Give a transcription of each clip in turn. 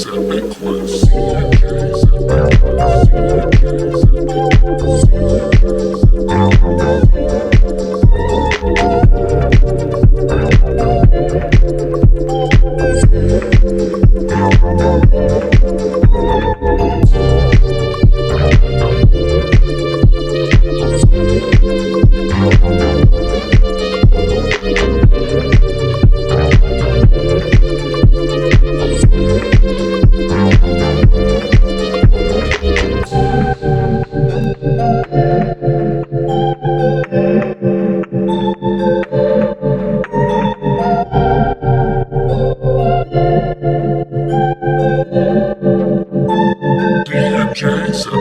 CMJ's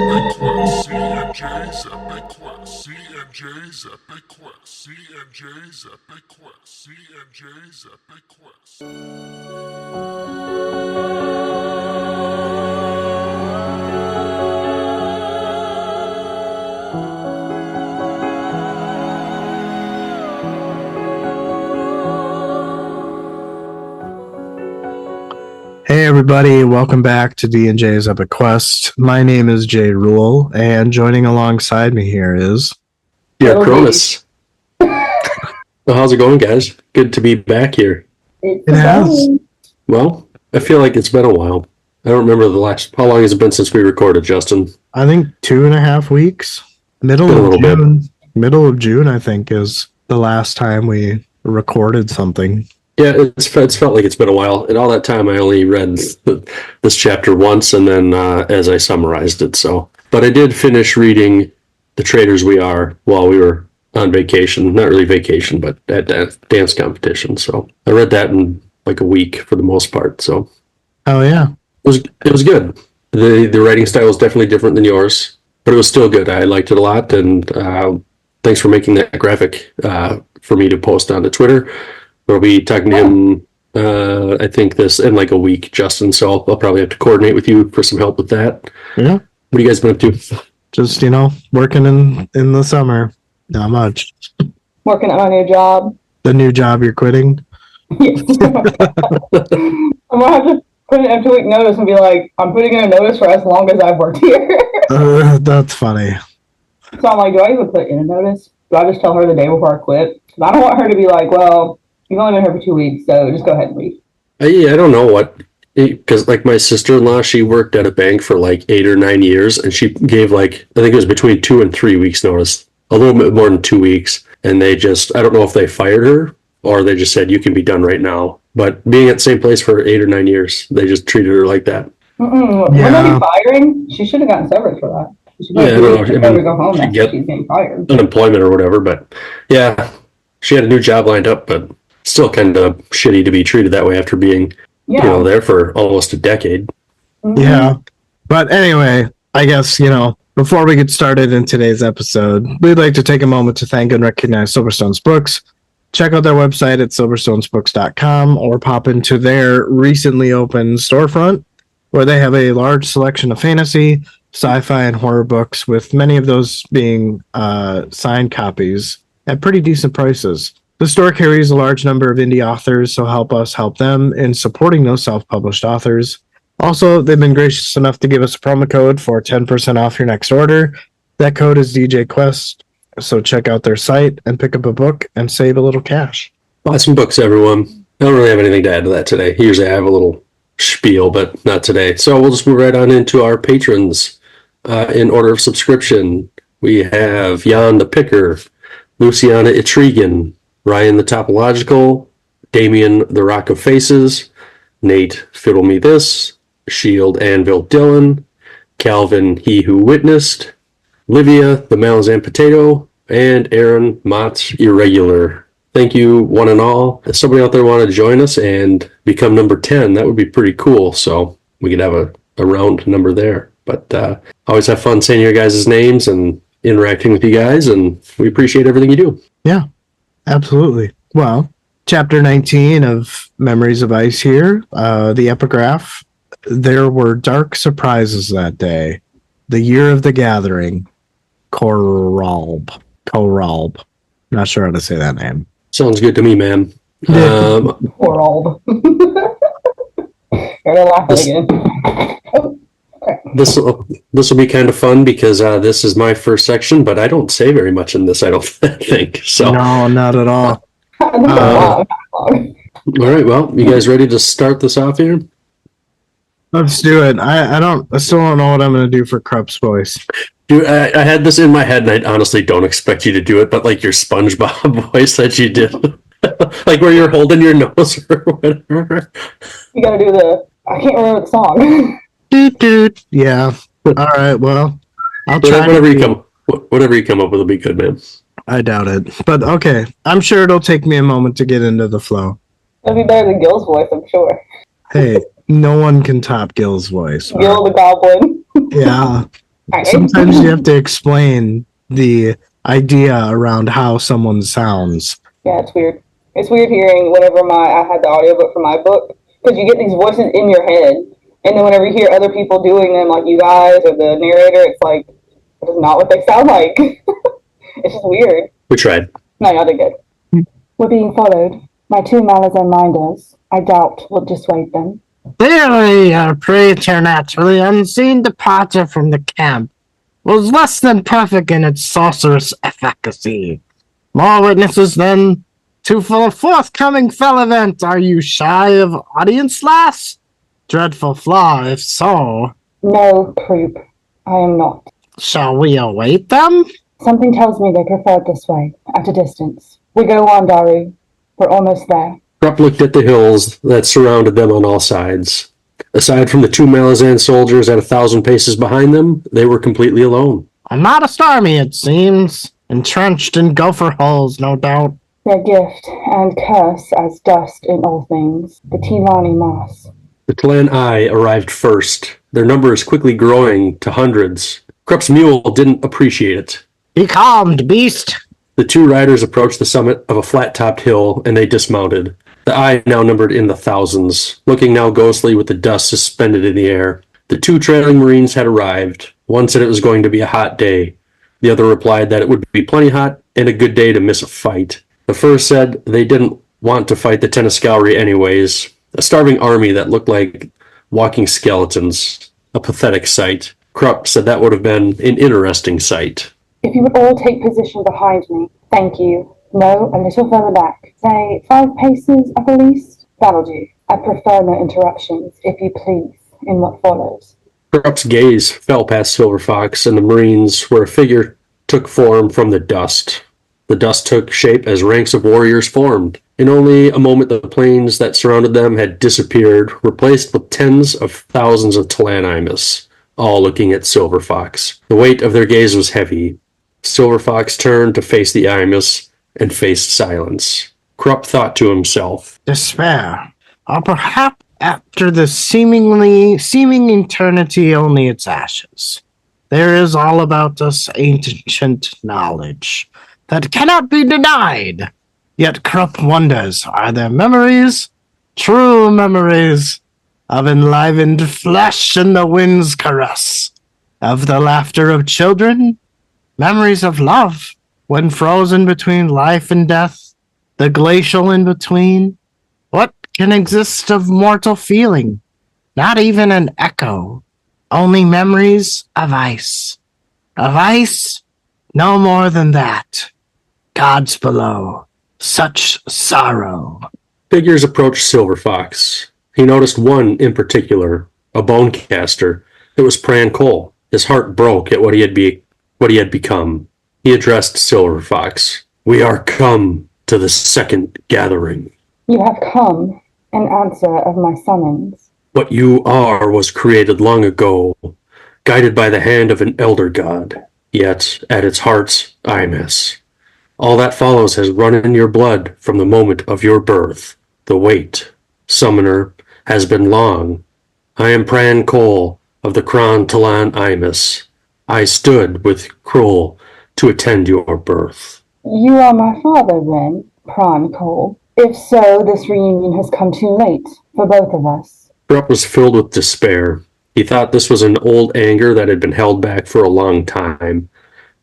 Epic Quest. CMJ's Epic Quest. CMJ's Epic Quest. Hey everybody, welcome back to D&J's Epic Quest. My name is Jay Rule, and joining alongside me here is... Yeah, Cronus. Well, how's it going, guys? Good to be back here. It has. Well, I feel like it's been a while. I don't remember how long has it been since we recorded, Justin? I think 2.5 weeks. Middle of June, I think, is the last time we recorded something. Yeah, it's felt like it's been a while. And all that time, I only read this chapter once, and then as I summarized it. But I did finish reading The Traitors We Are while we were on vacation. Not really vacation, but at dance competition. So I read that in like a week for the most part. So, oh yeah, it was good. The writing style was definitely different than yours, but it was still good. I liked it a lot, and thanks for making that graphic for me to post onto Twitter. We'll be talking to him, I think, this in like a week, Justin. So I'll probably have to coordinate with you for some help with that. Yeah. What have you guys been up to? Just, working in the summer. Not much. Working on a new job. The new job you're quitting? Yes. I'm going to have to put in a 2-week notice and be like, I'm putting in a notice for as long as I've worked here. That's funny. So I'm like, do I even put in a notice? Do I just tell her the day before I quit? Because I don't want her to be like, well, you've only been here for 2 weeks, so just go ahead and leave. I don't know what, because like my sister-in-law, she worked at a bank for like 8 or 9 years, and she gave I think it was between 2 and 3 weeks notice, a little bit more than 2 weeks. And I don't know if they fired her or they just said, you can be done right now. But being at the same place for 8 or 9 years, they just treated her like that. Yeah. Wouldn't that be firing? She should have gotten severance for that. I don't know. Go home she'd get she's getting fired. Unemployment or whatever, but yeah, she had a new job lined up, but still kind of shitty to be treated that way after being, there for almost a decade. Mm-hmm. Yeah. But anyway, I guess, before we get started in today's episode, we'd like to take a moment to thank and recognize Silverstone's Books. Check out their website at silverstonesbooks.com or pop into their recently opened storefront, where they have a large selection of fantasy, sci-fi, and horror books, with many of those being signed copies at pretty decent prices. The store carries a large number of indie authors, so help us help them in supporting those self-published authors. Also, they've been gracious enough to give us a promo code for 10% off your next order. That code is DJ Quest, so check out their site and pick up a book and save a little cash. Buy some books, everyone. I don't really have anything to add to that today. Usually I have a little spiel, but not today. So we'll just move right on into our patrons. In order of subscription, we have Jan the Picker, Luciana Etrigan, Ryan the Topological, Damien the Rock of Faces, Nate Fiddle Me This, Shield Anvil Dylan, Calvin He Who Witnessed, Livia the Malazan Potato, and Aaron Mott's Irregular. Thank you, one and all. If somebody out there wanted to join us and become number 10, that would be pretty cool. So we could have a round number there. But always have fun saying your guys' names and interacting with you guys, and we appreciate everything you do. Yeah, absolutely. Well, chapter 19 of Memories of Ice here, the epigraph. There were dark surprises that day. The year of the gathering. Koralb. Not sure how to say that name. Sounds good to me, man. Koralb. You're laughing again. This will be kind of fun because this is my first section, but I don't say very much in this, I don't think. So No, not at all. all right, well, you guys ready to start this off here? Let's do it. I still don't know what I'm going to do for Krupp's voice. Dude, I had this in my head, and I honestly don't expect you to do it, but like your SpongeBob voice that you did, like where you're holding your nose or whatever. You gotta do I can't remember the song. Doot, doot. Yeah. All right. Well, I'll try. Whatever you come up with will be good, man. I doubt it, but okay. I'm sure it'll take me a moment to get into the flow. That'd be better than Gil's voice, I'm sure. Hey, no one can top Gil's voice. Gil the Goblin. Yeah. Sometimes you have to explain the idea around how someone sounds. Yeah, it's weird. It's weird hearing whenever I had the audiobook for my book, because you get these voices in your head, and then whenever you hear other people doing them, like you guys or the narrator, it's like, it is not what they sound like. It's just weird. We tried. No, y'all did good. We're being followed. My two Malazan minders, I doubt, will dissuade them. Clearly, our preternaturally unseen departure from the camp was less than perfect in its sorcerous efficacy. More witnesses then to a forthcoming fell event. Are you shy of audience, lass? Dreadful flaw, if so. No, Croup, I am not. Shall we await them? Something tells me they prefer it this way, at a distance. We go on, Daru. We're almost there. Krupp looked at the hills that surrounded them on all sides. Aside from the two Malazan soldiers at 1,000 paces behind them, they were completely alone. A modest army, it seems. Entrenched in gopher holes, no doubt. Their gift and curse as dust in all things. The Tilani Moss. The Tlan Eye arrived first, their numbers quickly growing to hundreds. Krupp's mule didn't appreciate it. Be calmed, beast. The two riders approached the summit of a flat-topped hill, and they dismounted. The Eye now numbered in the thousands, looking now ghostly with the dust suspended in the air. The two trailing Marines had arrived. One said it was going to be a hot day. The other replied that it would be plenty hot and a good day to miss a fight. The first said they didn't want to fight the Tenascalri anyways. A starving army that looked like walking skeletons. A pathetic sight. Krupp said that would have been an interesting sight. If you would all take position behind me, thank you. No, a little further back. Say 5 paces at the least. That'll do. I prefer no interruptions, if you please, in what follows. Krupp's gaze fell past Silver Fox and the Marines, where a figure took form from the dust. The dust took shape as ranks of warriors formed. In only a moment, the plains that surrounded them had disappeared, replaced with tens of thousands of Talanimus, all looking at Silver Fox. The weight of their gaze was heavy. Silver Fox turned to face the Imus and faced silence. Krupp thought to himself, Despair. Or perhaps after the seeming eternity, only its ashes. There is all about us ancient knowledge that cannot be denied. Yet Krupp wonders, are there memories, true memories, of enlivened flesh in the wind's caress, of the laughter of children, memories of love, when frozen between life and death, the glacial in between? What can exist of mortal feeling? Not even an echo, only memories of ice. Of ice, no more than that. Gods below, such sorrow. Figures approached Silver Fox. He noticed one in particular, a bone caster. It was Pran Cole. His heart broke at what he had become. He addressed Silver Fox. We are come to the second gathering. You have come in answer of my summons. What you are was created long ago, guided by the hand of an elder god. Yet, at its heart, I miss. All that follows has run in your blood from the moment of your birth. The wait, summoner, has been long. I am Pran Cole of the Kron Talan Imus. I stood with Kroll to attend your birth. You are my father, then, Pran Cole. If so, this reunion has come too late for both of us. Krupp was filled with despair. He thought this was an old anger that had been held back for a long time.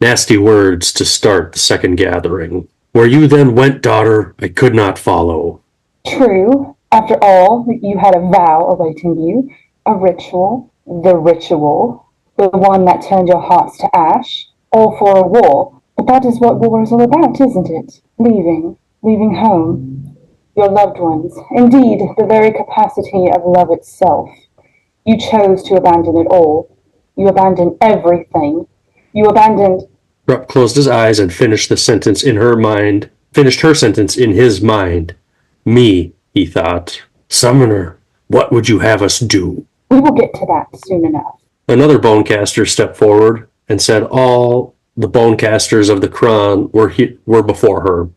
Nasty words to start the second gathering. Where you then went, daughter, I could not follow. True. After all, you had a vow awaiting you. A ritual? The ritual? The one that turned your hearts to ash? All for a war? But that is what war is all about, isn't it? Leaving home. Your loved ones. Indeed, the very capacity of love itself. You chose to abandon it all. You abandoned everything. You abandoned... Rupp closed his eyes and finished the sentence in her mind. Finished her sentence in his mind. Me, he thought. Summoner, what would you have us do? We will get to that soon enough. Another bonecaster stepped forward and said all the bonecasters of the Kron were before her.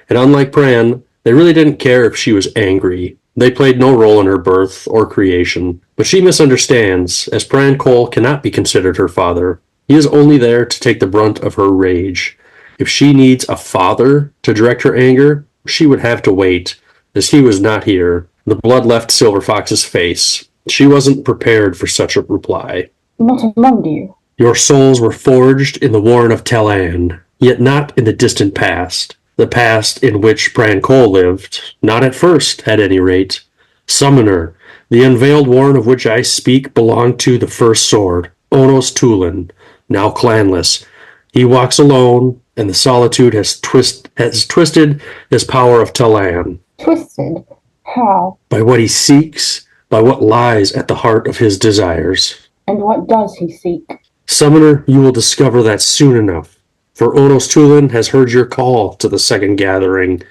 And unlike Pran, they really didn't care if she was angry. They played no role in her birth or creation. But she misunderstands, as Pran Cole cannot be considered her father. He is only there to take the brunt of her rage. If she needs a father to direct her anger, she would have to wait, as he was not here. The blood left Silver Fox's face. She wasn't prepared for such a reply. Not among you. Your souls were forged in the Warren of Talan, yet not in the distant past. The past in which Pran Cole lived, not at first, at any rate. Summoner, the unveiled Warren of which I speak belonged to the first sword, Onos Tulin, now clanless. He walks alone, and the solitude has twisted his power of Talan. Twisted? How? By what he seeks, by what lies at the heart of his desires. And what does he seek? Summoner, you will discover that soon enough, for Onos Tulin has heard your call to the second gathering.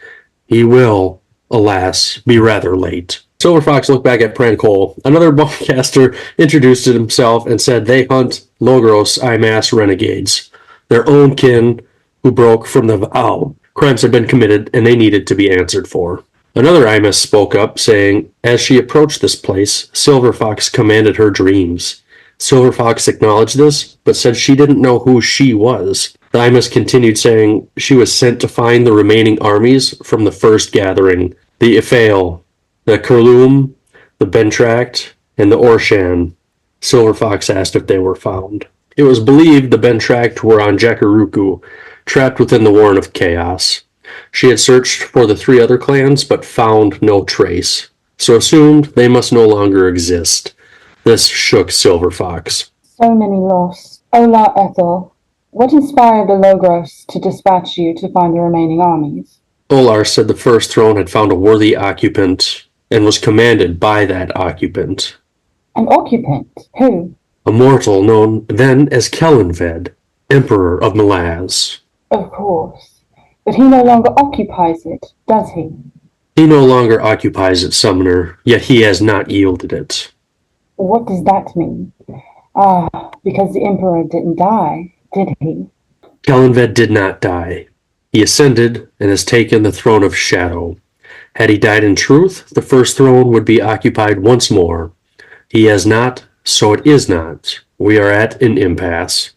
He will, alas, be rather late. Silver Fox looked back at Pran Cole. Another bonecaster introduced himself and said they hunt Logros Imass renegades, their own kin who broke from the vow. Crimes had been committed and they needed to be answered for. Another Imass spoke up, saying, as she approached this place, Silver Fox commanded her dreams. Silver Fox acknowledged this, but said she didn't know who she was. The Imass continued, saying she was sent to find the remaining armies from the first gathering, the Iphael, the Kurlum, the Bentract, and the Orshan. Silver Fox asked if they were found. It was believed the Bentract were on Jakaruku, trapped within the Warren of Chaos. She had searched for the three other clans, but found no trace, so assumed they must no longer exist. This shook Silver Fox. So many lost. Ola Ethel, what inspired the Logros to dispatch you to find the remaining armies? Olar said the First Throne had found a worthy occupant and was commanded by that occupant. An occupant? Who? A mortal known then as Kellenved, Emperor of Malaz. Of course. But he no longer occupies it, does he? He no longer occupies it, Summoner, yet he has not yielded it. What does that mean? Because the Emperor didn't die, did he? Kellenved did not die. He ascended and has taken the throne of Shadow. Had he died in truth, the First Throne would be occupied once more. He has not, so it is not. We are at an impasse.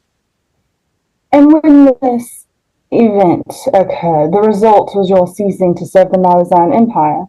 And when this event occurred, the result was your ceasing to serve the Malazan Empire,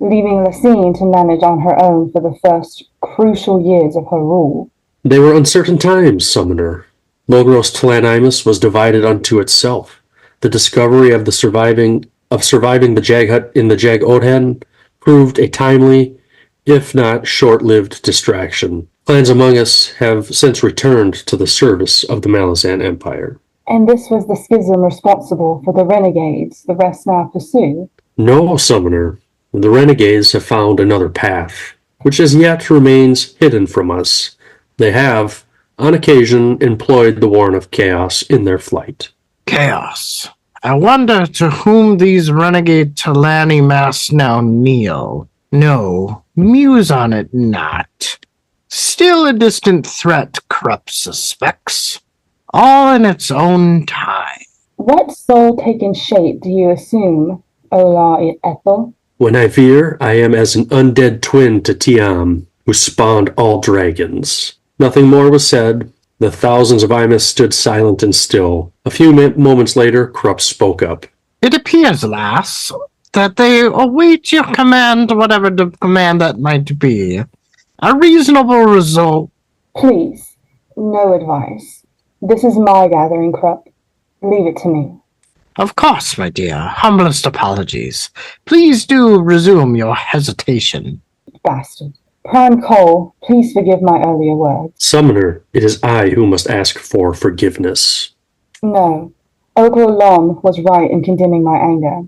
leaving Lysine to manage on her own for the first crucial years of her rule. They were uncertain times, Summoner. Logros Talanimus was divided unto itself. The discovery of surviving the Jag-Hut in the Jag-Odhan proved a timely, if not short-lived distraction. Clans among us have since returned to the service of the Malazan Empire. And this was the schism responsible for the renegades the rest now pursue? No, Summoner. The renegades have found another path, which as yet remains hidden from us. They have, on occasion, employed the Warren of Chaos in their flight. Chaos. I wonder to whom these renegade Talani masks now kneel. No, muse on it not. Still a distant threat, Krupp suspects. All in its own time. What soul-taken shape do you assume, Ola Ethel? When I veer, I am as an undead twin to Tiam, who spawned all dragons. Nothing more was said. The thousands of Imus stood silent and still. A few moments later, Krupp spoke up. It appears, lass, that they await your command, whatever the command that might be. A reasonable result. Please, no advice. This is my gathering, Krupp. Leave it to me. Of course, my dear. Humblest apologies. Please do resume your hesitation. Bastard. Pran Cole, please forgive my earlier words. Summoner, it is I who must ask for forgiveness. No, Ogre Lom was right in condemning my anger.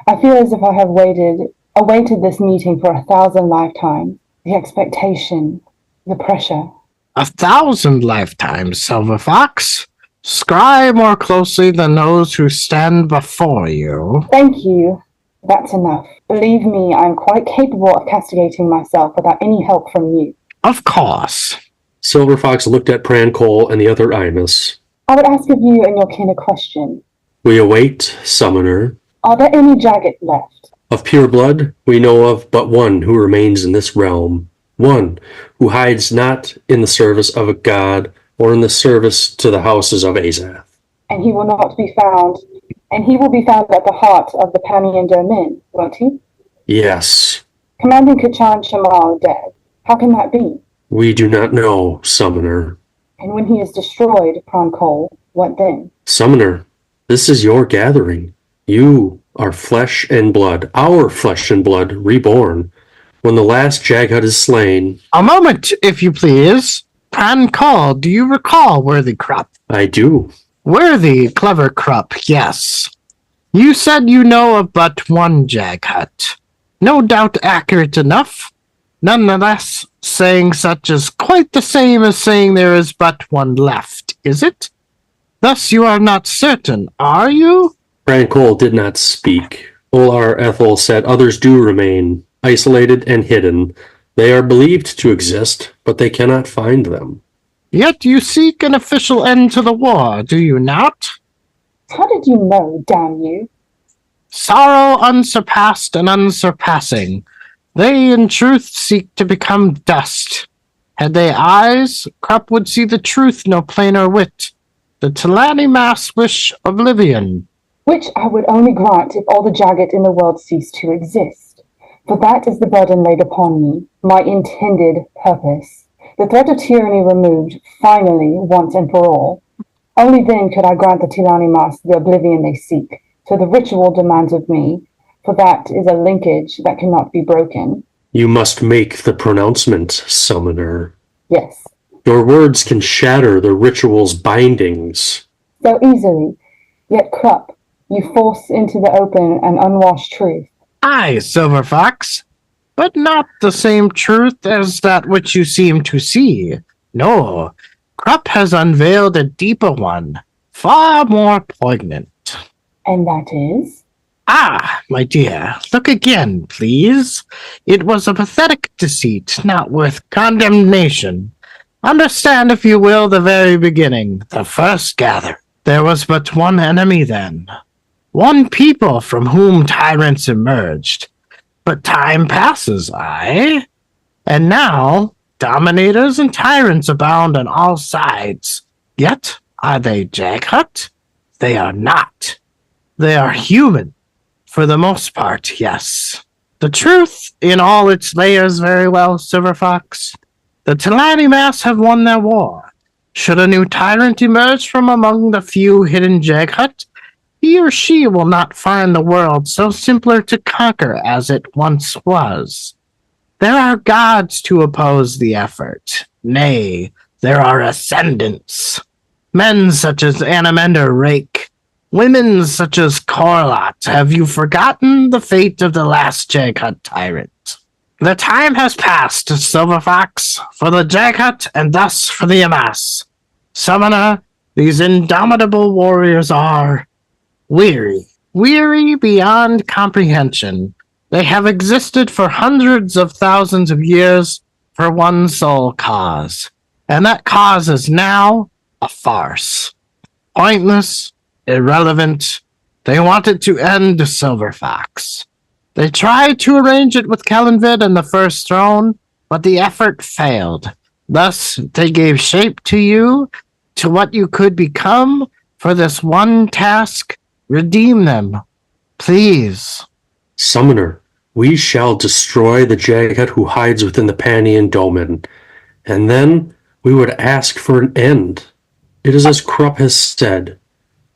I feel as if I have awaited this meeting for 1,000 lifetimes. The expectation, the pressure. 1,000 lifetimes, Silver Fox. Scry more closely than those who stand before you. Thank you. That's enough. Believe me, I am quite capable of castigating myself without any help from you. Of course. Silver Fox looked at Pran Cole and the other Imus. I would ask of you and your kin a question. We await, Summoner. Are there any Jagged left? Of pure blood, we know of but one who remains in this realm. One who hides not in the service of a god or in the service to the houses of Azath. And he will not be found, and he will be found at the heart of the Panian domain, won't he? Yes. Commanding Kachan Shamal dead. How can that be? We do not know, Summoner. And when he is destroyed, Pran Cole, what then? Summoner, this is your gathering. You are flesh and blood, our flesh and blood, reborn. When the last Jaghut is slain... A moment, if you please. Pran Cole, do you recall Worthy Krupp? I do. Worthy, clever Krupp, yes. You said you know of but one Jaghut. No doubt accurate enough. Nonetheless, saying such is quite the same as saying there is but one left, is it? Thus you are not certain, are you? Pran Cole did not speak. Olar Ethel said others do remain, isolated and hidden. They are believed to exist, but they cannot find them. Yet you seek an official end to the war, do you not? How did you know, damn you? Sorrow unsurpassed and unsurpassing. They in truth seek to become dust. Had they eyes, Krupp would see the truth no plainer wit. The Talani Mass wish oblivion. Which I would only grant if all the Jagged in the world ceased to exist. For that is the burden laid upon me, my intended purpose. The threat of tyranny removed, finally, once and for all. Only then could I grant the Tilani Mas the oblivion they seek. So the ritual demands of me, for that is a linkage that cannot be broken. You must make the pronouncement, Summoner. Yes. Your words can shatter the ritual's bindings. So easily. Yet, Krupp, you force into the open an unwashed truth. Aye, Silver Fox, but not the same truth as that which you seem to see. No, Krupp has unveiled a deeper one, far more poignant. And that is? Ah, my dear, look again, please. It was a pathetic deceit, not worth condemnation. Understand, if you will, the very beginning, the first gather. There was but one enemy then. One people from whom tyrants emerged. But time passes, aye? And now, dominators and tyrants abound on all sides. Yet, are they Jaghut? They are not. They are human. For the most part, yes. The truth in all its layers very well, Silver Fox. The Talani Mass have won their war. Should a new tyrant emerge from among the few hidden Jaghut, he or she will not find the world so simpler to conquer as it once was. There are gods to oppose the effort. Nay, there are ascendants. Men such as Anamender Rake, women such as Corlot. Have you forgotten the fate of the last Jaghut tyrant? The time has passed, Silver Fox, for the Jaghut and thus for the Amas. Summoner, these indomitable warriors are weary beyond comprehension. They have existed for hundreds of thousands of years for one sole cause, and that cause is now a farce. Pointless, irrelevant. They wanted to end Silver Fox. They tried to arrange it with Kellenvid and the First Throne, but the effort failed. Thus, they gave shape to you, to what you could become. For this one task, redeem them, please. Summoner, we shall destroy the Jaghut who hides within the Panian Domain, and then we would ask for an end. It is as Krupp has said,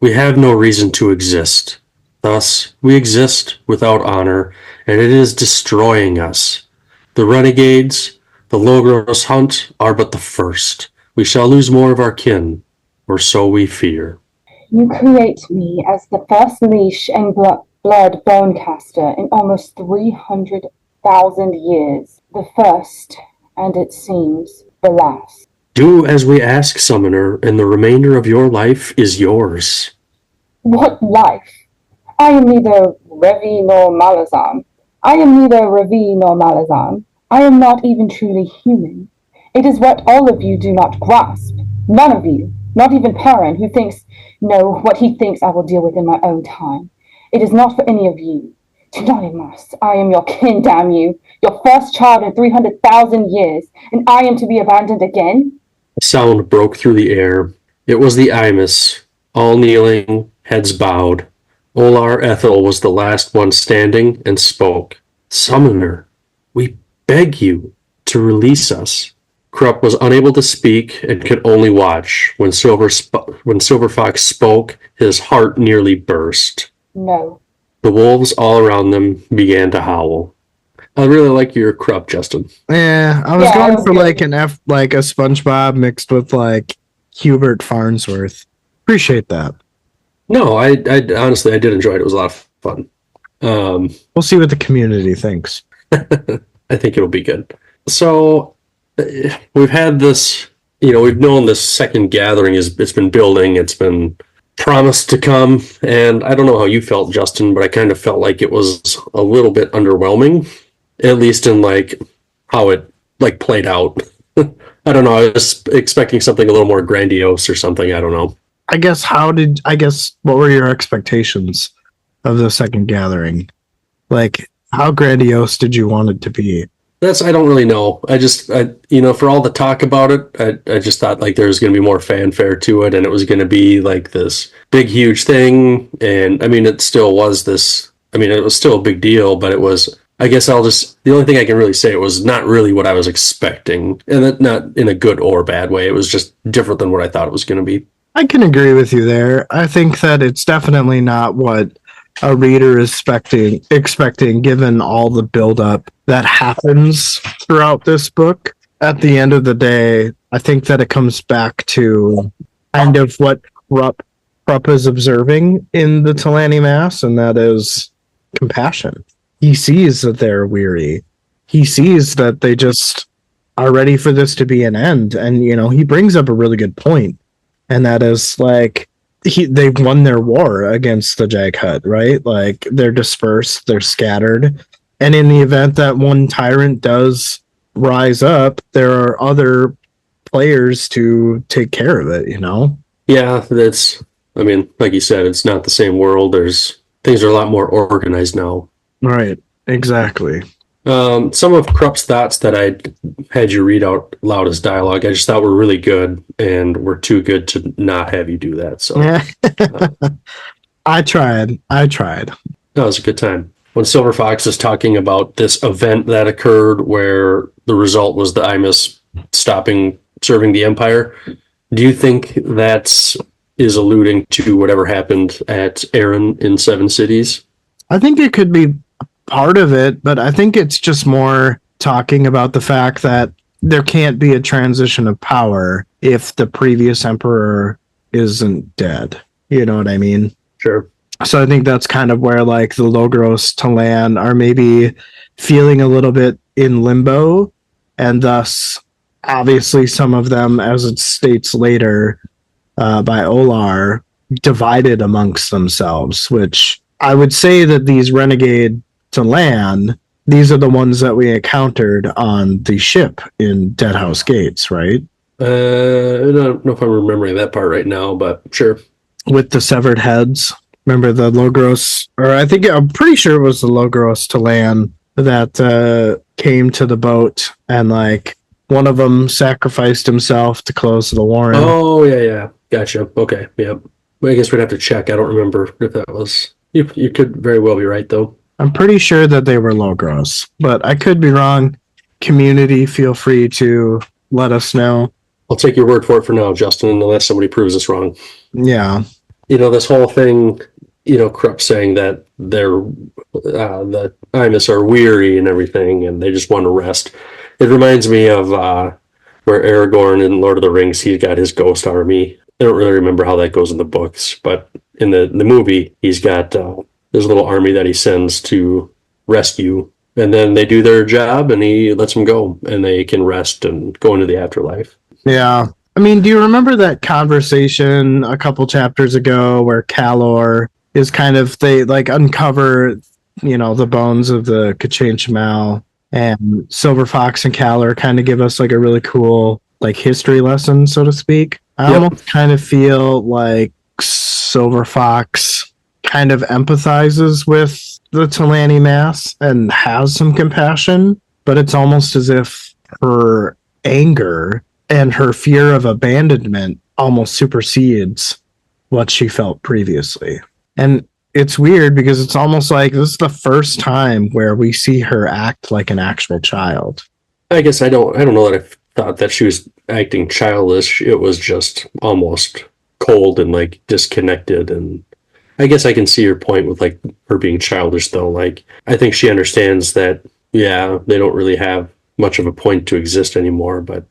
we have no reason to exist. Thus, we exist without honor, and it is destroying us. The renegades, The Logros hunt are but the first. We shall lose more of our kin, or so we fear. You create me as the first leash and blood bone caster in almost 300,000 years. The first, and it seems, the last. Do as we ask, Summoner, and the remainder of your life is yours. What life? I am neither Revi nor Malazan. I am neither Revi nor Malazan. I am not even truly human. It is what all of you do not grasp. None of you, not even Perrin, who thinks, no, what he thinks I will deal with in my own time. It is not for any of you. Do not must. I am your kin, damn you. Your first child in 300,000 years, and I am to be abandoned again? A sound broke through the air. It was the Imus, all kneeling, heads bowed. Olar Ethel was the last one standing and spoke. Summoner, we beg you to release us. Krupp was unable to speak and could only watch. When Silver Fox spoke, his heart nearly burst. No. The wolves all around them began to howl. I really like your Krupp, Justin. Yeah, I was going for like like a SpongeBob mixed with like Hubert Farnsworth. Appreciate that. No, I honestly I did enjoy it. It was a lot of fun. We'll see what the community thinks. I think it'll be good. So we've had this, we've known this second gathering it's been building. It's been promised to come, and I don't know how you felt, Justin, but I kind of felt like it was a little bit underwhelming, at least in like how it like played out. I don't know. I was expecting something a little more grandiose or something. I don't know. I guess what were your expectations of the second gathering? Like, how grandiose did you want it to be? I don't really know. For all the talk about it, I just thought like there was going to be more fanfare to it, and it was going to be like this big, huge thing. And I mean, it still was this, it was still a big deal, but it was, I guess the only thing I can really say, it was not really what I was expecting, and that not in a good or bad way. It was just different than what I thought it was going to be. I can agree with you there. I think that it's definitely not what a reader is expecting given all the buildup that happens throughout this book. At the end of the day, I think that it comes back to kind of what Krupp is observing in the Talani Mass, and that is compassion. He sees that they're weary. He sees that they just are ready for this to be an end. And, he brings up a really good point. And that is like, they've won their war against the Jaghut, right? Like, they're dispersed, they're scattered. And in the event that one tyrant does rise up, there are other players to take care of it, Yeah, like you said, it's not the same world. Things are a lot more organized now. Right, exactly. Some of Krupp's thoughts that I had you read out loud as dialogue, I just thought were really good, and were too good to not have you do that. So I tried. That was a good time. When Silver Fox is talking about this event that occurred where the result was the Imus stopping serving the Empire, do you think that is alluding to whatever happened at Aaron in Seven Cities? I think it could be part of it, but I think it's just more talking about the fact that there can't be a transition of power if the previous emperor isn't dead. You know what I mean? Sure. So I think that's kind of where like the Logros Talan are maybe feeling a little bit in limbo, and thus obviously some of them, as it states later by Olar, divided amongst themselves, which I would say that these renegade Talan, these are the ones that we encountered on the ship in Deadhouse Gates, right? I don't know if I'm remembering that part right now, but sure. With the severed heads. Remember the Logros, or I'm pretty sure it was the Logros Talan that came to the boat, and like one of them sacrificed himself to close the warren. Oh, yeah. Gotcha. Okay, yeah. Well, I guess we'd have to check. I don't remember if that was... You could very well be right, though. I'm pretty sure that they were Logros, but I could be wrong. Community, feel free to let us know. I'll take your word for it for now, Justin, unless somebody proves us wrong. Yeah. This whole thing, Krupp saying that the Imus are weary and everything, and they just want to rest. It reminds me of where Aragorn in Lord of the Rings, he's got his ghost army. I don't really remember how that goes in the books, but in the movie, he's got this little army that he sends to rescue, and then they do their job, and he lets them go, and they can rest and go into the afterlife. Yeah. I mean, do you remember that conversation a couple chapters ago where Calor is kind of, they like uncover, the bones of the Kachanch Mal, and Silver Fox and Calor kind of give us like a really cool like history lesson, so to speak. I almost kind of feel like Silver Fox kind of empathizes with the Talani mass and has some compassion, but it's almost as if her anger and her fear of abandonment almost supersedes what she felt previously. And it's weird because it's almost like this is the first time where we see her act like an actual child. I guess I don't know that I thought that she was acting childish. It was just almost cold and like disconnected. And I guess I can see your point with like her being childish though. Like I think she understands that, yeah, they don't really have much of a point to exist anymore, but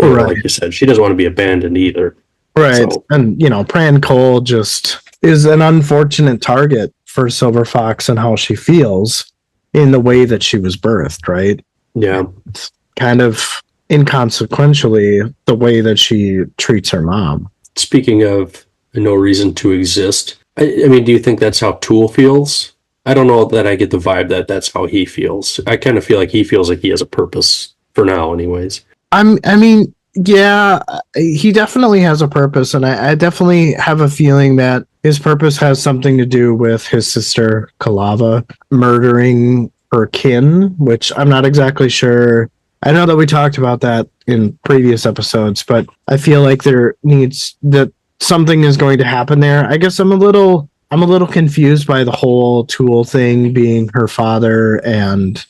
Right. like you said, she doesn't want to be abandoned either. Right. So, And, Pran Cole just is an unfortunate target for Silver Fox and how she feels in the way that she was birthed, right? yeah. It's kind of inconsequentially the way that she treats her mom. Speaking of no reason to exist, I mean, do you think that's how Tool feels? I don't know that I get the vibe that that's how he feels. I kind of feel like he feels like he has a purpose for now, anyways. I mean, yeah, he definitely has a purpose, and I definitely have a feeling that his purpose has something to do with his sister Kalava murdering her kin, which I'm not exactly sure. I know that we talked about that in previous episodes, but I feel like that something is going to happen there. I guess I'm a little confused by the whole Tool thing being her father, and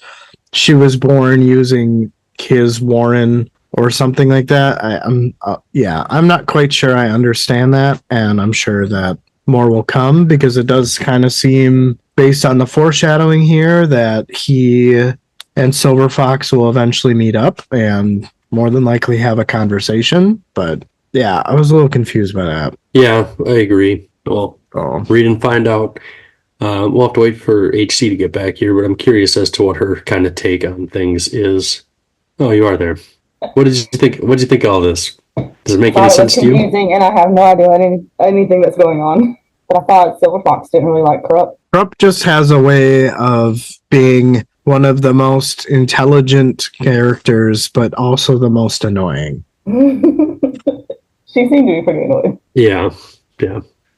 she was born using his Warren or something like that. I'm not quite sure I understand that, and I'm sure that more will come because it does kind of seem, based on the foreshadowing here, that he and Silver Fox will eventually meet up and more than likely have a conversation. But yeah, I was a little confused by that. Yeah, I agree. Well, read and find out. We'll have to wait for HC to get back here, but I'm curious as to what her kind of take on things is. Oh, you are there. What did you think? What did you think of all this? Does it make any sense to you? Confusing, and I have no idea anything that's going on. But I thought Silver Fox didn't really like Krupp. Krupp just has a way of being one of the most intelligent characters, but also the most annoying. She seemed to be pretty annoyed. Yeah.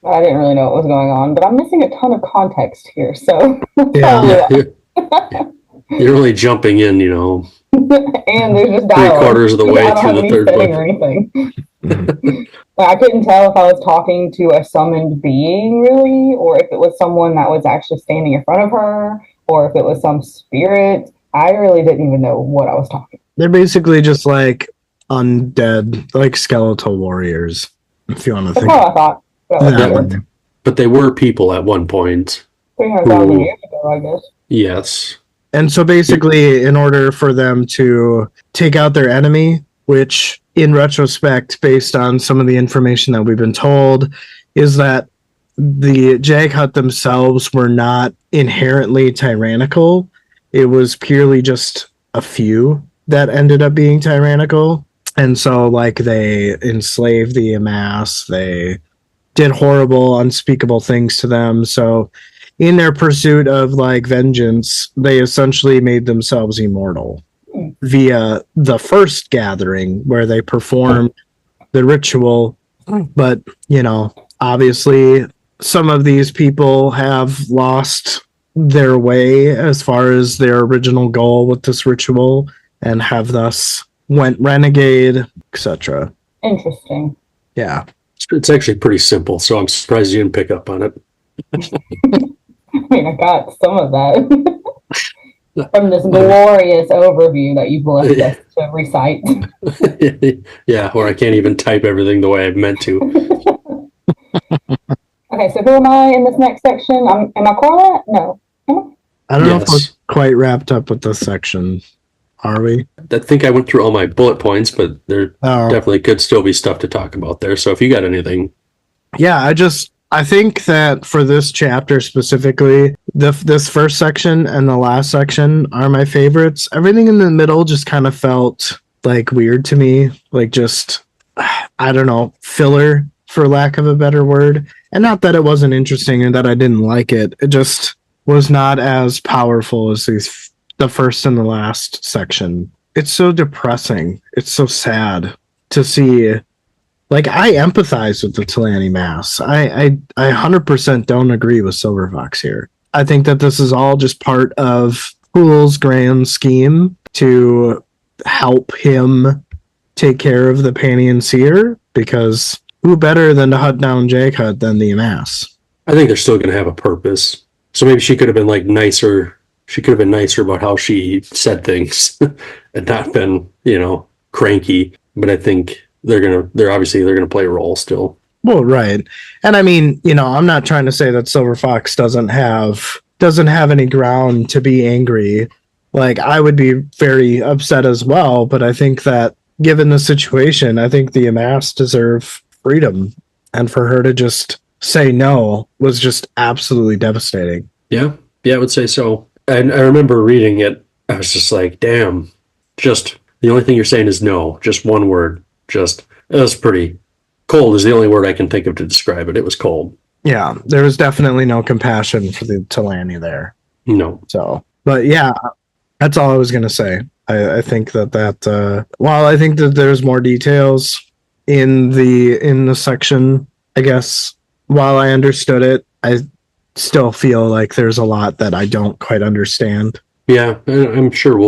I didn't really know what was going on, but I'm missing a ton of context here, so Yeah. You're really jumping in, and there's just dialogue. 3/4 of the way through the third book. Or anything. I couldn't tell if I was talking to a summoned being, really, or if it was someone that was actually standing in front of her, or if it was some spirit. I really didn't even know what I was talking. They're basically just like undead, like skeletal warriors, if you want to That's think. how I thought. But they were people at one point. 300,000 years ago, I guess. Yes. And so basically, in order for them to take out their enemy, which in retrospect, based on some of the information that we've been told, is that the Jaghut themselves were not inherently tyrannical. It was purely just a few that ended up being tyrannical. And so, like, they enslaved the Amass, they did horrible, unspeakable things to them. So in their pursuit of like vengeance, they essentially made themselves immortal via the first gathering where they performed the ritual. But, obviously some of these people have lost their way as far as their original goal with this ritual and have thus went renegade, etc. Interesting. Yeah. It's actually pretty simple, so I'm surprised you didn't pick up on it. I mean, I got some of that from this glorious overview that you've blessed us to recite. Yeah, or I can't even type everything the way I meant to. Okay, so who am I in this next section? Am I Corlett? No. I don't know if we're quite wrapped up with this section. are we? I think I went through all my bullet points, but there Oh, definitely could still be stuff to talk about there. So if you got anything, yeah. I think that for this chapter specifically, this first section and the last section are my favorites. Everything in the middle just kind of felt like weird to me, like just I don't know, filler for lack of a better word. And not that it wasn't interesting or that I didn't like it. It just was not as powerful as the first and the last section. It's so depressing. It's so sad to see. Like, I empathize with the Talani Mass. I 100% don't agree with Silver Fox here. I think that this is all just part of Fool's grand scheme to help him take care of the Panian Seer, because who better than to hunt down Jaghut than the Mass? I think they're still going to have a purpose. So maybe she could have been like nicer. She could have been nicer about how she said things and not been, cranky. But I think they're gonna play a role still. Well, right. And I mean, I'm not trying to say that Silver Fox doesn't have any ground to be angry. Like, I would be very upset as well, but I think that given the situation, I think the Amass deserve freedom. And for her to just say no was just absolutely devastating. Yeah, I would say so. And I remember reading it, I was just like, damn, just the only thing you're saying is no, just one word. It was pretty cold is the only word I can think of to describe it. It was cold. Yeah, there was definitely no compassion for the Talani there. No. So, but yeah, that's all I was going to say. I think that while I think that there's more details in the section, I guess, while I understood it, I still feel like there's a lot that I don't quite understand. Yeah, I'm sure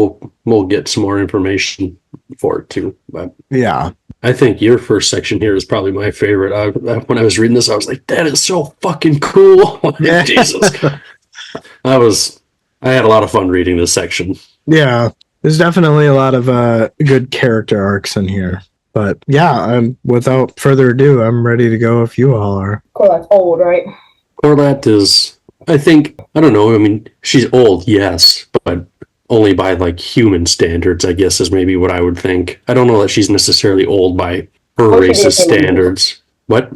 we'll get some more information for it too. But yeah, I think your first section here is probably my favorite. When I was reading this, I was like, "That is so fucking cool!" Yeah. Jesus, I had a lot of fun reading this section. Yeah, there's definitely a lot of good character arcs in here. But yeah, without further ado, I'm ready to go if you all are. Cool, that's old, right? Corlett is, I don't know. I mean, she's old, yes, but only by like human standards, I guess, is maybe what I would think. I don't know that she's necessarily old by her race's standards. What?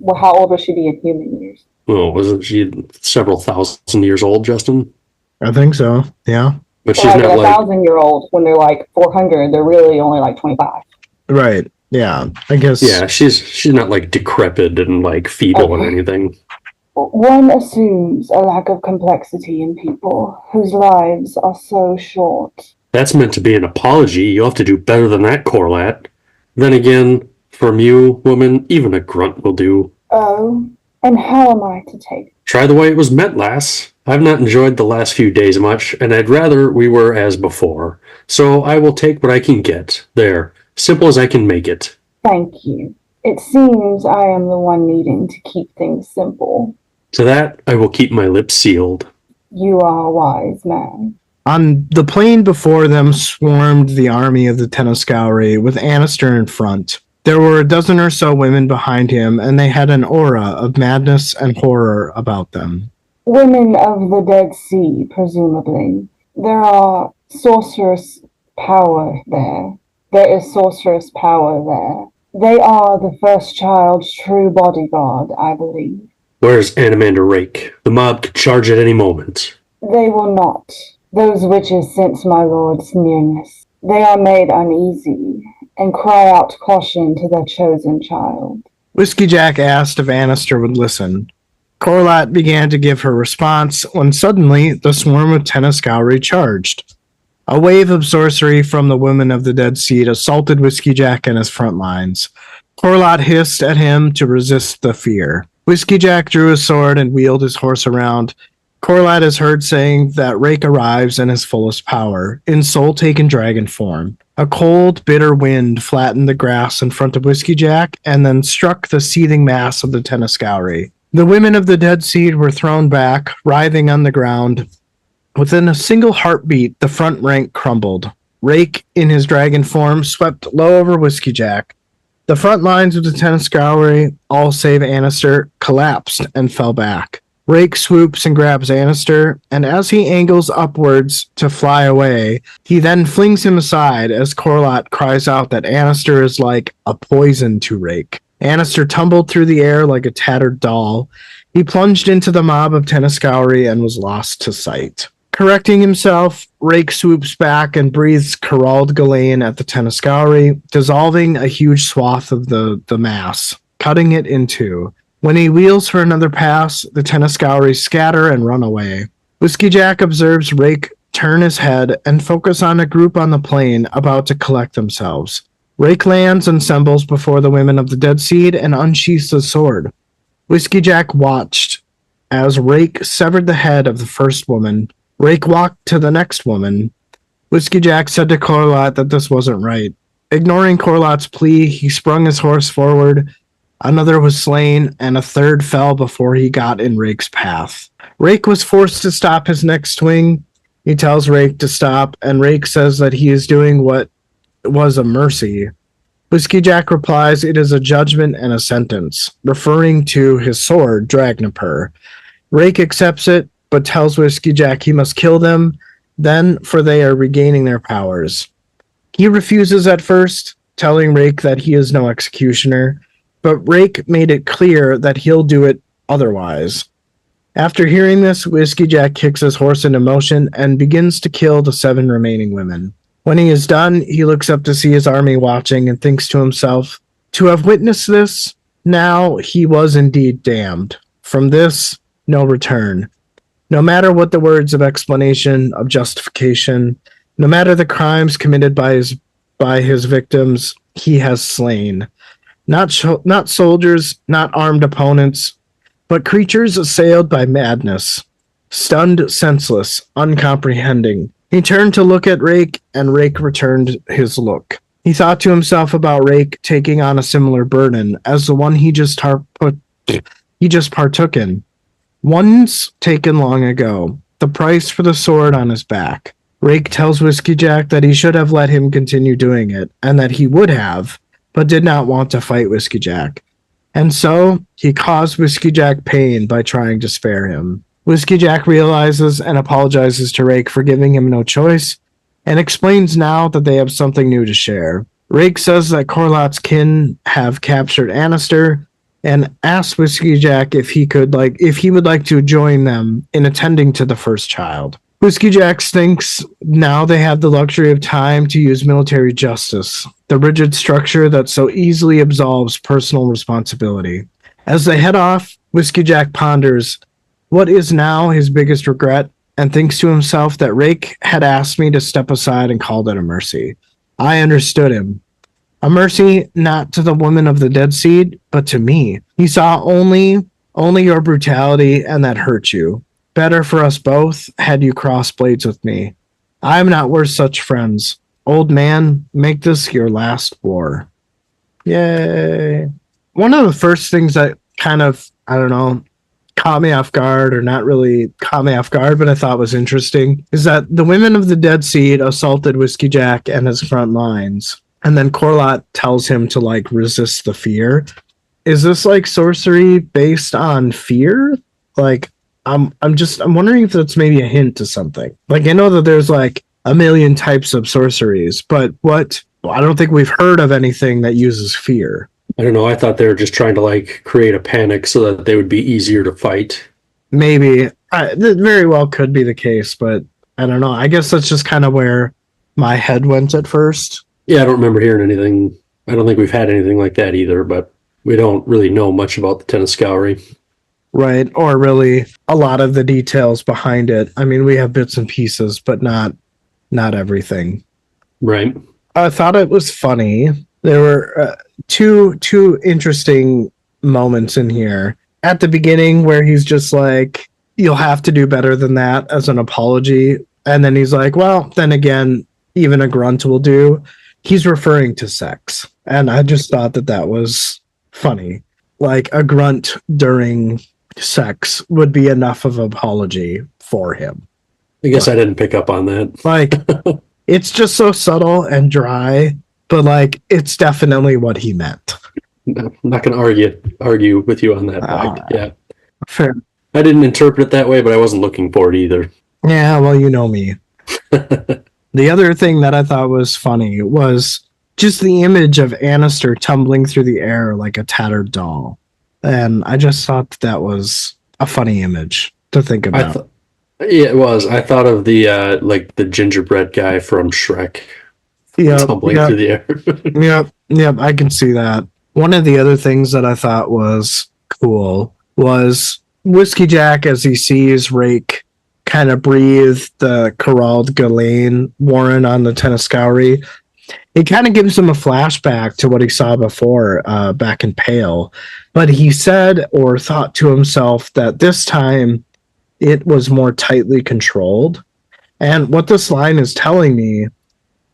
Well, how old would she be in human years? Well, wasn't she several thousand years old, Justin? I think so. Yeah. But So she's like not a 1,000-year-old, when they're like 400, they're really only like 25. Right. Yeah. I guess. Yeah, she's not like decrepit and like feeble or anything. One assumes a lack of complexity in people whose lives are so short. That's meant to be an apology. You'll have to do better than that, Corlat. Then again, from you, woman, even a grunt will do. Oh, and how am I to take it? Try the way it was meant, lass. I've not enjoyed the last few days much, and I'd rather we were as before. So I will take what I can get. There. Simple as I can make it. Thank you. It seems I am the one needing to keep things simple. To that, I will keep my lips sealed. You are a wise man. On the plain before them swarmed the army of the Tenascauri, with Annister in front. There were a dozen or so women behind him, and they had an aura of madness and horror about them. Women of the Dead Sea, presumably. There are sorceress power there. There is sorceress power there. They are the first child's true bodyguard, I believe. Where's Animander Rake? The mob could charge at any moment. They will not. Those witches sense my lord's nearness. They are made uneasy, and cry out caution to their chosen child. Whiskey Jack asked if Annister would listen. Corlat began to give her response when suddenly the swarm of Tenascauri charged. A wave of sorcery from the women of the Dead Seed assaulted Whiskey Jack and his front lines. Corlat hissed at him to resist the fear. Whiskey Jack drew his sword and wheeled his horse around. Corlat is heard saying that Rake arrives in his fullest power, in soul-taken dragon form. A cold, bitter wind flattened the grass in front of Whiskey Jack and then struck the seething mass of the Tenascauri. The women of the Dead Seed were thrown back, writhing on the ground. Within a single heartbeat, the front rank crumbled. Rake, in his dragon form, swept low over Whiskey Jack. The front lines of the Tenascauri, all save Annister, collapsed and fell back. Rake swoops and grabs Annister, and as he angles upwards to fly away, he then flings him aside as Corlott cries out that Annister is like a poison to Rake. Annister tumbled through the air like a tattered doll. He plunged into the mob of Tenascowry and was lost to sight. Correcting himself, Rake swoops back and breathes Corald Ghislaine at the Tenascowry, dissolving a huge swath of the mass, cutting it in two. When he wheels for another pass, the Tenascowry scatter and run away. Whiskey Jack observes Rake turn his head and focus on a group on the plain about to collect themselves. Rake lands and assembles before the women of the Dead Seed and unsheaths his sword. Whiskey Jack watched as Rake severed the head of the first woman. Rake walked to the next woman. Whiskey Jack said to Corlott that this wasn't right. Ignoring Corlott's plea, he sprung his horse forward. Another was slain, and a third fell before he got in Rake's path. Rake was forced to stop his next swing. He tells Rake to stop, and Rake says that he is doing what was a mercy. Whiskey Jack replies it is a judgment and a sentence, referring to his sword, Dragnapur. Rake accepts it, but tells Whiskey Jack he must kill them, then, for they are regaining their powers. He refuses at first, telling Rake that he is no executioner, but Rake made it clear that he'll do it otherwise. After hearing this, Whiskey Jack kicks his horse into motion and begins to kill the 7 remaining women. When he is done, he looks up to see his army watching and thinks to himself, to have witnessed this, now he was indeed damned. From this, no return. No matter what the words of explanation, of justification, no matter the crimes committed by his victims, he has slain. Not soldiers, not armed opponents, but creatures assailed by madness, stunned, senseless, uncomprehending. He turned to look at Rake, and Rake returned his look. He thought to himself about Rake taking on a similar burden as the one he just partook in. Once taken long ago, the price for the sword on his back. Rake tells Whiskey Jack that he should have let him continue doing it, and that he would have, but did not want to fight Whiskey Jack. And so, he caused Whiskey Jack pain by trying to spare him. Whiskey Jack realizes and apologizes to Rake for giving him no choice, and explains now that they have something new to share. Rake says that Corlott's kin have captured Annister, and asks Whiskey Jack if he would like to join them in attending to the first child. Whiskey Jack thinks now they have the luxury of time to use military justice, the rigid structure that so easily absolves personal responsibility. As they head off, Whiskey Jack ponders what is now his biggest regret and thinks to himself that Rake had asked me to step aside and called it a mercy. I understood him. A mercy not to the woman of the Dead Seed, but to me. He saw only your brutality, and that hurt you. Better for us both had you cross blades with me. I am not worth such friends. Old man, make this your last war. Yay. One of the first things that kind of, caught me off guard, or not really caught me off guard, but I thought was interesting, is that the women of the Dead Seed assaulted Whiskey Jack and his front lines. And then Corlott tells him to resist the fear. Is this sorcery based on fear? I'm wondering if that's maybe a hint to something. I know that there's a million types of sorceries, but I don't think we've heard of anything that uses fear. I don't know. I thought they were just trying to create a panic so that they would be easier to fight. Maybe. That very well could be the case, but I don't know. I guess that's just kind of where my head went at first. Yeah, I don't remember hearing anything. I don't think we've had anything like that either, but we don't really know much about the Tenascowry. Right, or really a lot of the details behind it. I mean, we have bits and pieces, but not everything. Right. I thought it was funny. There were two interesting moments in here. At the beginning where he's just like, you'll have to do better than that as an apology. And then he's like, well, then again, even a grunt will do. He's referring to sex. And I just thought that was funny. A grunt during sex would be enough of an apology for him. I guess I didn't pick up on that. It's just so subtle and dry, but it's definitely what he meant. I'm not going to argue with you on that. Yeah. Fair. I didn't interpret it that way, but I wasn't looking for it either. Yeah, well, you know me. The other thing that I thought was funny was just the image of Annister tumbling through the air like a tattered doll. And I just thought that was a funny image to think about. Yeah, it was. I thought of the the gingerbread guy from Shrek tumbling through the air. Yep, I can see that. One of the other things that I thought was cool was Whiskey Jack, as he sees Rake kind of breathe the Corralled Ghislaine Warren on the Tenascowry. It kind of gives him a flashback to what he saw before back in Pale. But he said or thought to himself that this time it was more tightly controlled. And what this line is telling me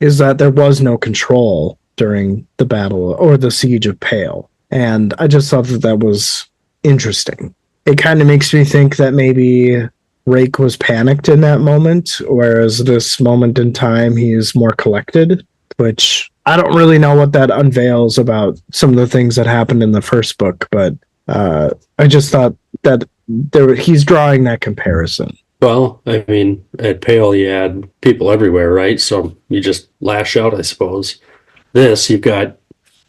is that there was no control during the battle or the siege of Pale. And I just thought that that was interesting. It kind of makes me think that maybe Rake was panicked in that moment, whereas this moment in time he is more collected, which I don't really know what that unveils about some of the things that happened in the first book, but I just thought that he's drawing that comparison. Well, I mean, at Pale you had people everywhere, right? So you just lash out, I suppose. This, you've got,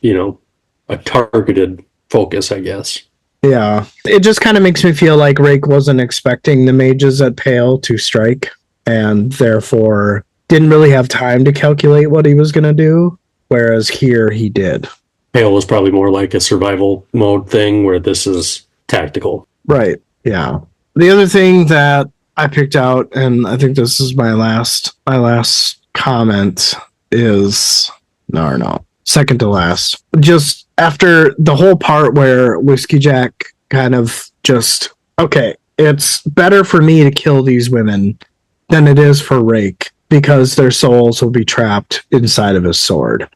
a targeted focus, I guess. Yeah, it just kind of makes me feel like Rake wasn't expecting the mages at Pale to strike, and therefore didn't really have time to calculate what he was going to do, whereas here he did. Pale was probably more like a survival mode thing, where this is tactical. Right, yeah. The other thing that I picked out, and I think this is my last comment, is no, second to last. Just after the whole part where Whiskey Jack kind of just, okay, it's better for me to kill these women than it is for Rake because their souls will be trapped inside of his sword.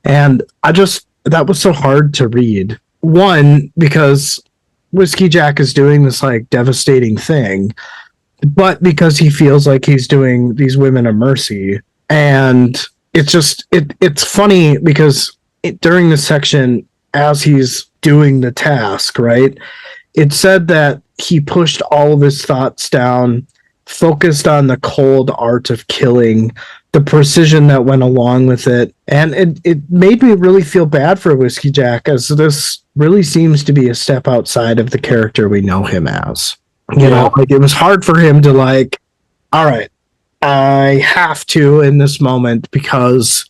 And that was so hard to read. One, because Whiskey Jack is doing this like devastating thing, but because he feels like he's doing these women a mercy. And it's funny because during this section, as he's doing the task, right, it said that he pushed all of his thoughts down, focused on the cold art of killing, the precision that went along with it. And it made me really feel bad for Whiskey Jack, as this really seems to be a step outside of the character we know him as. You know, like it was hard for him to like, all right, I have to in this moment because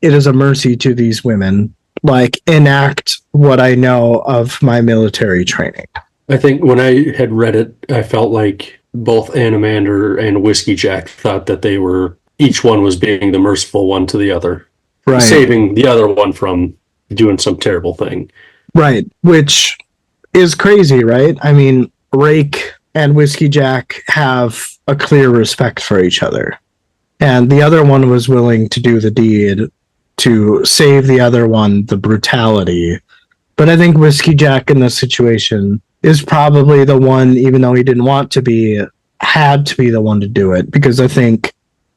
it is a mercy to these women, like enact what I know of my military training. I think when I had read it, I felt like both Animander and Whiskey Jack thought that they were, each one was being the merciful one to the other, right, saving the other one from doing some terrible thing. Right, which is crazy, right? I mean, Rake and Whiskey Jack have a clear respect for each other. And the other one was willing to do the deed to save the other one the brutality. But I think Whiskey Jack in this situation is probably the one, even though he didn't want to be, had to be the one to do it. Because I think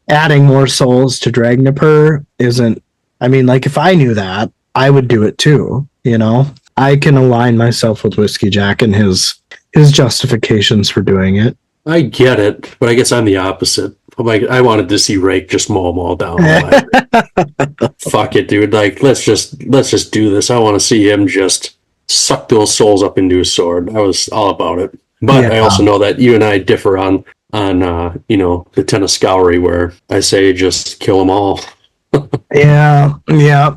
adding more souls to Dragnipur isn't, I mean, like if I knew that, I would do it too, you know? I can align myself with Whiskey Jack and his justifications for doing it. I get it, but I guess I'm the opposite. I'm like, I wanted to see Rake just mow them all down. Fuck it, dude. Like, let's just do this. I want to see him just suck those souls up into his sword. I was all about it. But yeah. I also know that you and I differ on the Tenascowry, where I say just kill them all. Yeah.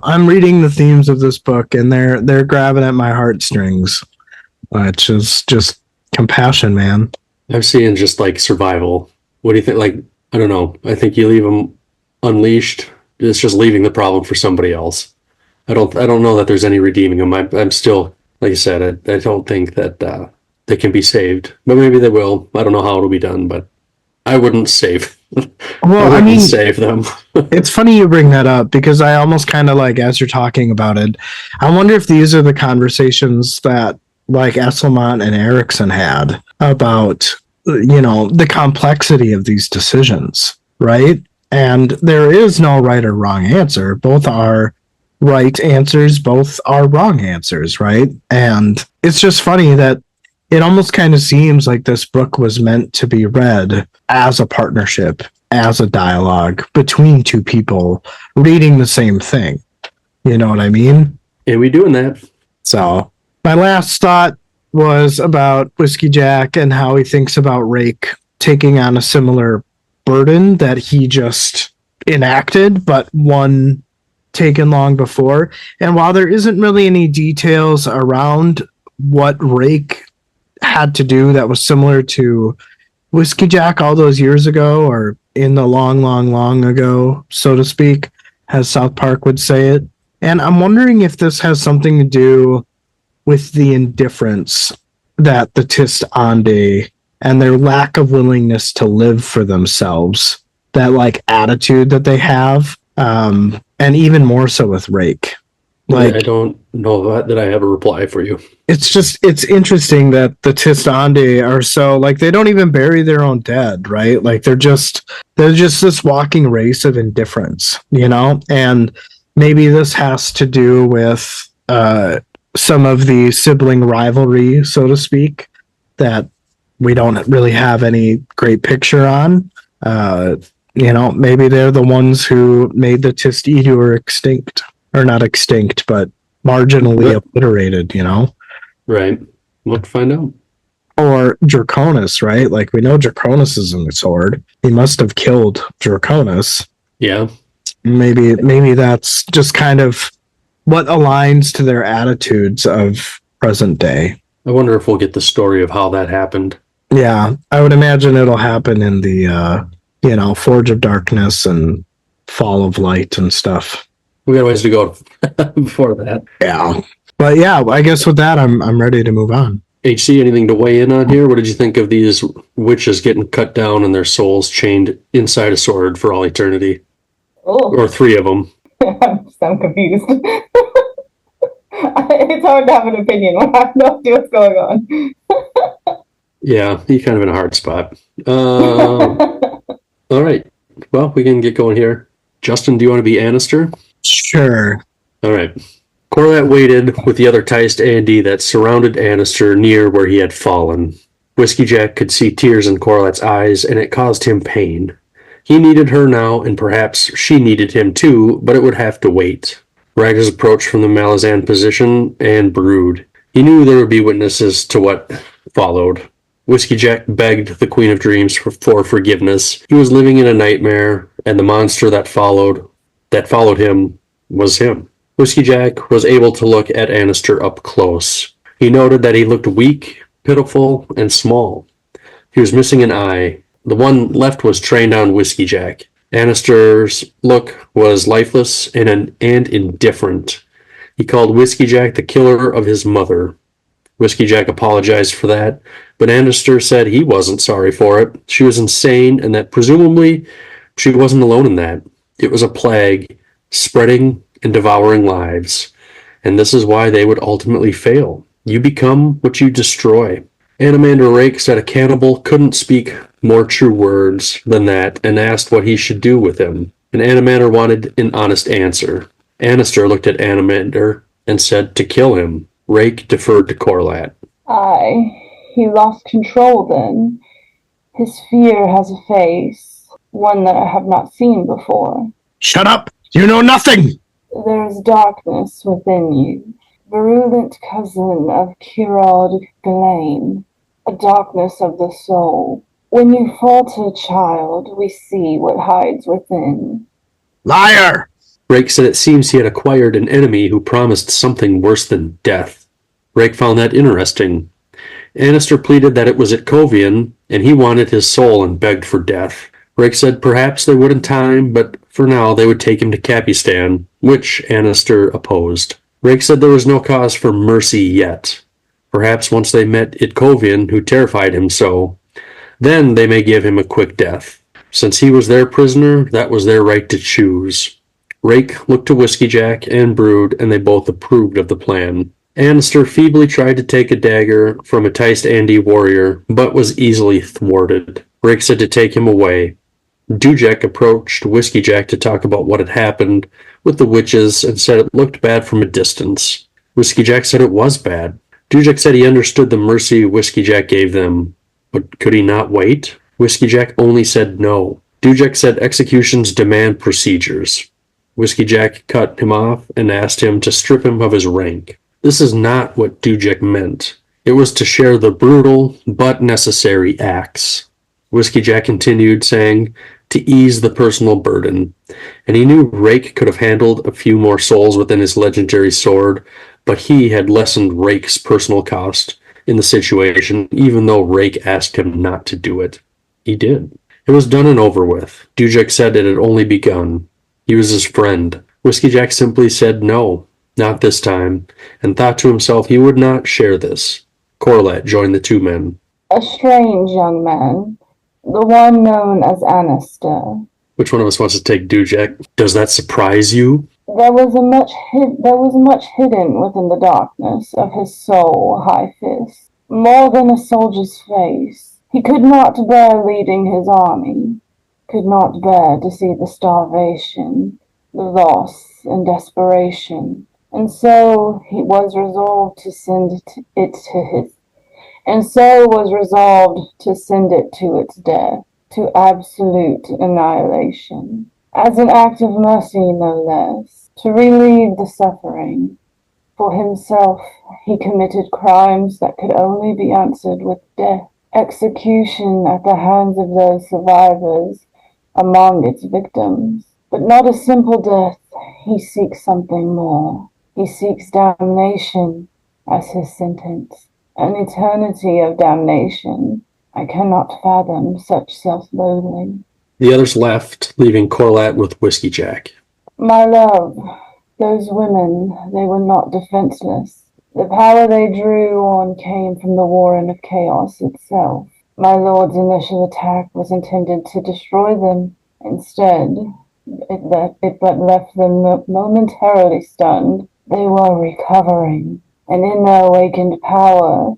I'm reading the themes of this book, and they're grabbing at my heartstrings, which is just compassion, man. I'm seeing just like survival. What do you think? Like, I don't know. I think you leave them unleashed. It's just leaving the problem for somebody else. I don't know that there's any redeeming them. I'm still, like I said, I don't think that they can be saved. But maybe they will. I don't know how it'll be done, but I wouldn't save. Well, I mean, save them. It's funny you bring that up, because I almost kind of like, as you're talking about it, I wonder if these are the conversations that like Esselmont and Erickson had about, the complexity of these decisions, right? And there is no right or wrong answer. Both are right answers, both are wrong answers, right? And it's just funny that it almost kind of seems like this book was meant to be read as a partnership, as a dialogue between two people reading the same thing. You know what I mean? And we doing that. So my last thought was about Whiskey Jack and how he thinks about Rake taking on a similar burden that he just enacted, but one taken long before. And while there isn't really any details around what Rake had to do that was similar to Whiskey Jack all those years ago, or in the long ago, so to speak, as South Park would say it. And I'm wondering if this has something to do with the indifference that the Tist Ande and their lack of willingness to live for themselves, that like attitude that they have, and even more so with Rake. Like, I don't know that I have a reply for you. it's interesting that the Tist Ande are so like they don't even bury their own dead, right? Like they're just this walking race of indifference, you know? And maybe this has to do with some of the sibling rivalry, so to speak, that we don't really have any great picture on. You know, maybe they're the ones who made the Tist Edur extinct. Or not extinct, but marginally obliterated, you know? Right. We'll have to find out. Or Draconis, right? Like, we know Draconis is in the sword. He must have killed Draconis. Yeah. Maybe that's just kind of what aligns to their attitudes of present day. I wonder if we'll get the story of how that happened. Yeah, I would imagine it'll happen in the, Forge of Darkness and Fall of Light and stuff. We got a ways to go before that. Yeah. But yeah, I guess with that, I'm ready to move on. HC, anything to weigh in on here? What did you think of these witches getting cut down and their souls chained inside a sword for all eternity? Oh. Or 3 of them. I'm confused. It's hard to have an opinion when I have no idea what's going on. Yeah, you're kind of in a hard spot. All right. Well, we can get going here. Justin, do you want to be Annister? Sure. All right. Corlett waited with the other Tist Ande that surrounded Annister near where he had fallen. Whiskey Jack could see tears in Corlett's eyes, and it caused him pain. He needed her now, and perhaps she needed him too, but it would have to wait. Raggers approached from the Malazan position and brood. He knew there would be witnesses to what followed. Whiskey Jack begged the Queen of Dreams for forgiveness. He was living in a nightmare, and the monster that followed him was him. Whiskey Jack was able to look at Annister up close. He noted that he looked weak, pitiful, and small. He was missing an eye. The one left was trained on Whiskey Jack. Annister's look was lifeless and indifferent. He called Whiskey Jack the killer of his mother. Whiskey Jack apologized for that, but Annister said he wasn't sorry for it. She was insane, and that presumably she wasn't alone in that. It was a plague, spreading and devouring lives, and this is why they would ultimately fail. You become what you destroy. Animander Rake said a cannibal couldn't speak more true words than that, and asked what he should do with him. And Animander wanted an honest answer. Annister looked at Animander and said to kill him. Rake deferred to Corlett. He lost control then. His fear has a face, one that I have not seen before. Shut up! You know nothing! There is darkness within you, virulent cousin of Kirald Ghislaine, a darkness of the soul. When you falter, child, we see what hides within. Liar! Rake said it seems he had acquired an enemy who promised something worse than death. Rake found that interesting. Annister pleaded that it was Itkovian, and he wanted his soul and begged for death. Rake said perhaps they would in time, but for now they would take him to Capistan, which Annister opposed. Rake said there was no cause for mercy yet. Perhaps once they met Itkovian, who terrified him so, then they may give him a quick death. Since he was their prisoner, that was their right to choose. Rake looked to Whiskey Jack and Brood, and they both approved of the plan. Annister feebly tried to take a dagger from a Tist Ande warrior, but was easily thwarted. Rake said to take him away. Dujek approached Whiskey Jack to talk about what had happened with the witches and said it looked bad from a distance. Whiskey Jack said it was bad. Dujek said he understood the mercy Whiskey Jack gave them, but could he not wait? Whiskey Jack only said no. Dujek said executions demand procedures. Whiskey Jack cut him off and asked him to strip him of his rank. This is not what Dujek meant. It was to share the brutal but necessary acts. Whiskey Jack continued, saying, to ease the personal burden, and he knew Rake could have handled a few more souls within his legendary sword, but he had lessened Rake's personal cost in the situation, even though Rake asked him not to do it. He did. It was done and over with. Dujek said it had only begun. He was his friend. Whiskey Jack simply said no, not this time, and thought to himself he would not share this. Corlett joined the two men. A strange young man, the one known as Anister. Which one of us wants to take Dujek? Does that surprise you? There was much hidden within the darkness of his soul, High Fist. More than a soldier's face. He could not bear leading his army, could not bear to see the starvation, the loss and desperation, and so he was resolved to send it to its death, to absolute annihilation, as an act of mercy no less, to relieve the suffering. For himself, he committed crimes that could only be answered with death. Execution at the hands of those survivors among its victims. But not a simple death. He seeks something more. He seeks damnation as his sentence. An eternity of damnation. I cannot fathom such self-loathing. The others left, leaving Corlett with Whiskey Jack. My love, those women, they were not defenseless. The power they drew on came from the warren of chaos itself. My lord's initial attack was intended to destroy them. Instead, it but left them momentarily stunned. They were recovering, and in their awakened power,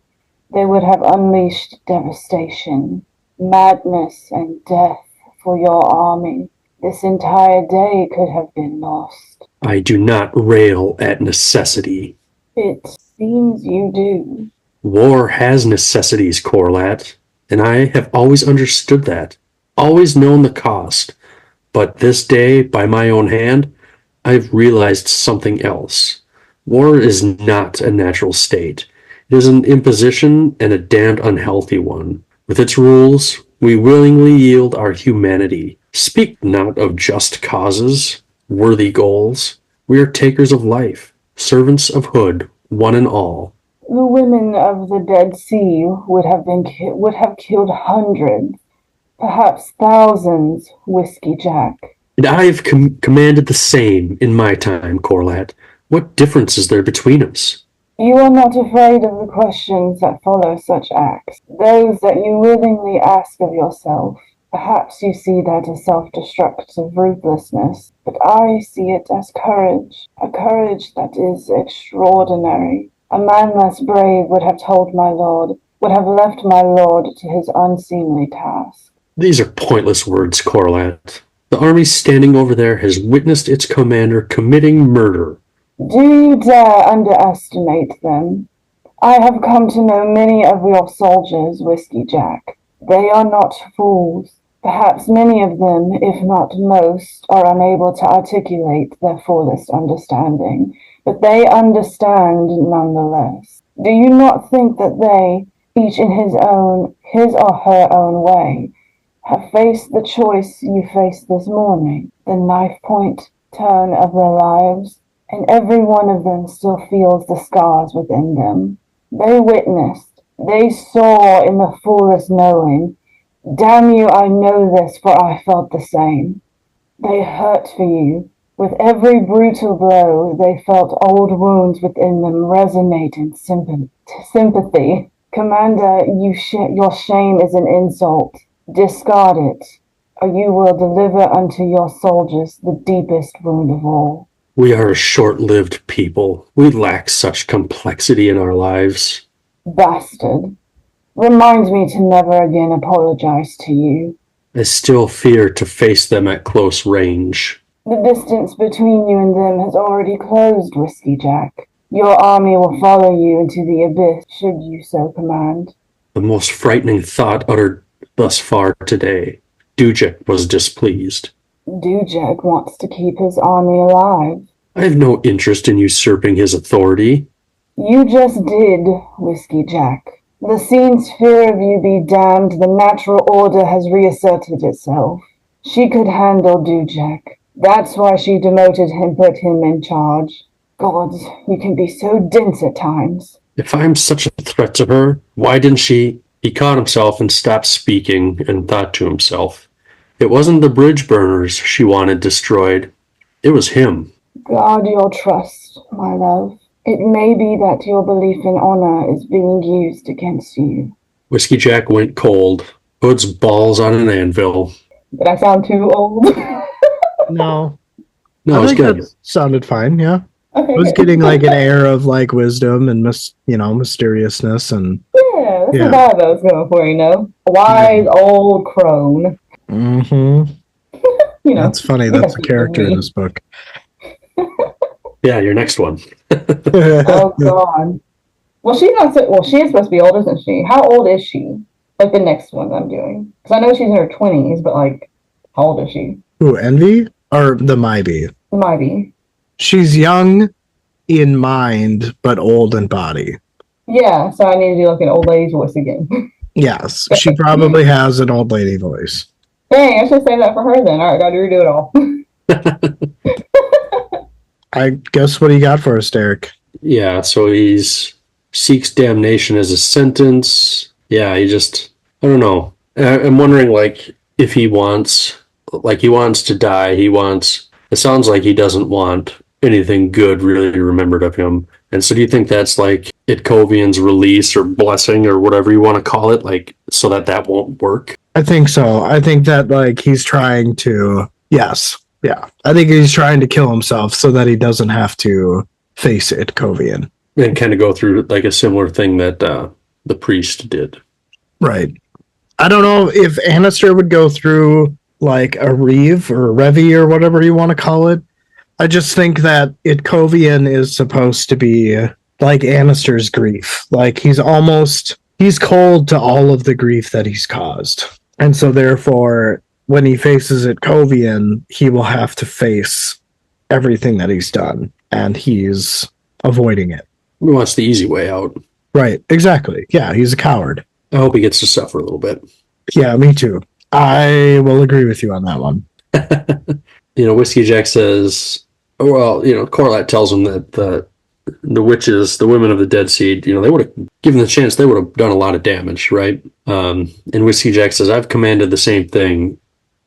they would have unleashed devastation, madness, and death for your army. This entire day could have been lost. I do not rail at necessity. It seems you do. War has necessities, Corlett, and I have always understood that, always known the cost. But this day, by my own hand, I've realized something else. War is not a natural state. It is an imposition, and a damned unhealthy one. With its rules, we willingly yield our humanity. Speak not of just causes, worthy goals. We are takers of life, servants of Hood, one and all. The women of the Dead Sea would have killed hundreds, perhaps thousands, Whiskey Jack. And I have commanded the same in my time, Corlett. What difference is there between us? You are not afraid of the questions that follow such acts, those that you willingly ask of yourself. Perhaps you see that as self-destructive ruthlessness, but I see it as courage, a courage that is extraordinary. A man less brave would have left my lord to his unseemly task. These are pointless words, Corlett. The army standing over there has witnessed its commander committing murder. Do you dare underestimate them? I have come to know many of your soldiers, Whiskey Jack. They are not fools. Perhaps many of them, if not most, are unable to articulate their fullest understanding, but they understand nonetheless. Do you not think that they, each in his or her own way, have faced the choice you faced this morning, the knife-point turn of their lives, and every one of them still feels the scars within them? They witnessed, they saw in the fullest knowing. Damn you, I know this, for I felt the same. They hurt for you. With every brutal blow, they felt old wounds within them resonate in sympathy. Commander, your shame is an insult. Discard it, or you will deliver unto your soldiers the deepest wound of all. We are a short-lived people. We lack such complexity in our lives. Bastard. Remind me to never again apologize to you. I still fear to face them at close range. The distance between you and them has already closed, Whiskey Jack. Your army will follow you into the abyss, should you so command. The most frightening thought uttered thus far today. Dujek was displeased. Dujek wants to keep his army alive. I have no interest in usurping his authority. You just did, Whiskey Jack. The scene's fear of you be damned, the natural order has reasserted itself. She could handle Dujek. That's why she demoted him, put him in charge. Gods, you can be so dense at times. If I'm such a threat to her, why didn't she? He caught himself and stopped speaking and thought to himself. It wasn't the bridge burners she wanted destroyed. It was him. Guard your trust, my love. It may be that your belief in honor is being used against you. Whiskey Jack went cold. Hood's balls on an anvil. Did I sound too old? No. No, I it's think good. that sounded fine, yeah. Okay, It was good. getting like an air of like wisdom and mysteriousness and Yeah, that's Yeah. the vibe I was going for, you know? A wise old crone. mm-hmm. You know. That's funny. That's a character in this book. Yeah, your next one. Oh god. Well, she's not. Well, she is supposed to be old, isn't she? How old is she? Like the next one I'm doing, because I know she's in her 20s, but like, how old is she? Ooh, Envy or the Mybe? Might be. She's young in mind, but old in body. Yeah, so I need to do like an old lady's voice again. Yes, she probably has an old lady voice. Dang, I should save that for her then. All right, gotta redo it all. I guess what do you got for us, Derek? Yeah, so he's seeks damnation as a sentence. Yeah, I don't know. I'm wondering, like, if he wants to die. It sounds like he doesn't want anything good really remembered of him. And so do you think that's like Itkovian's release or blessing or whatever you want to call it, like, so that won't work? I think so. I think that like he's trying to, yes. Yeah. I think he's trying to kill himself so that he doesn't have to face Itkovian. And kind of go through like a similar thing that the priest did. Right. I don't know if Annister would go through like a Reeve or a Revy or whatever you want to call it. I just think that Itkovian is supposed to be like Annister's grief. Like he's cold to all of the grief that he's caused. And so therefore, when he faces Itkovian, he will have to face everything that he's done. And he's avoiding it. He wants the easy way out. Right. Exactly. Yeah. He's a coward. I hope he gets to suffer a little bit. Yeah, me too. I will agree with you on that one. Whiskey Jack says, well, Corlat tells him that the witches, the women of the Dead Seed, they would have given the chance, they would have done a lot of damage, right? And Whiskey Jack says, I've commanded the same thing.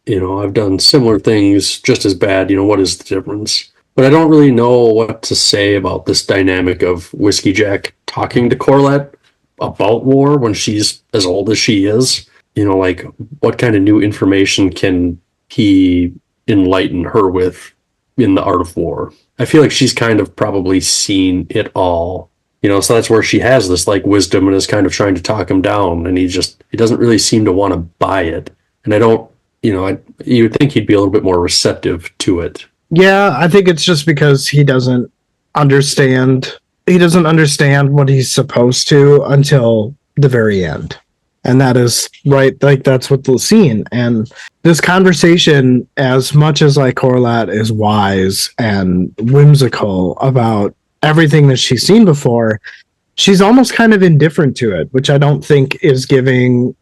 I've done similar things just as bad. What is the difference? But I don't really know what to say about this dynamic of Whiskey Jack talking to Corlat about war when she's as old as she is. Like, what kind of new information can he enlighten her with in the art of war? I feel like she's kind of probably seen it all, so that's where she has this like wisdom and is kind of trying to talk him down, and he doesn't really seem to want to buy it. And I don't, you would think he'd be a little bit more receptive to it. Yeah, I think it's just because he doesn't understand what he's supposed to until the very end. And that is right, like that's what the scene. And this conversation, as much as like Corlat is wise and whimsical about everything that she's seen before, she's almost kind of indifferent to it, which I don't think is giving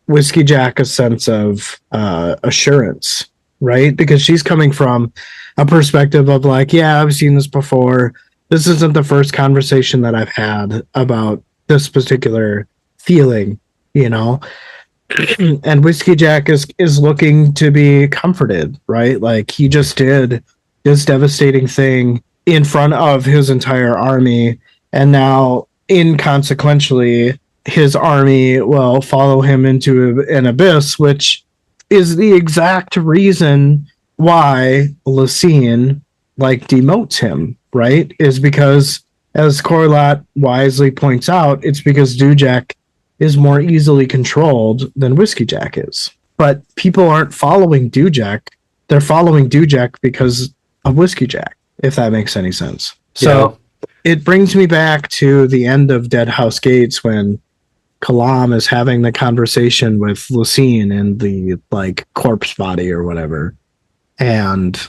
Whiskey Jack a sense of assurance, right? Because she's coming from a perspective of like, yeah, I've seen this before. This isn't the first conversation that I've had about this particular feeling, and Whiskey Jack is looking to be comforted, right? Like he just did this devastating thing in front of his entire army, and now inconsequentially his army will follow him into an abyss, which is the exact reason why Lysine like demotes him, right? Is because, as Corlat wisely points out, it's because Dujek is more easily controlled than Whiskey Jack is. But people aren't following Dujek. They're following Dujek because of Whiskey Jack, if that makes any sense. So It brings me back to the end of Dead House Gates when Kalam is having the conversation with Lucine in the like corpse body or whatever. And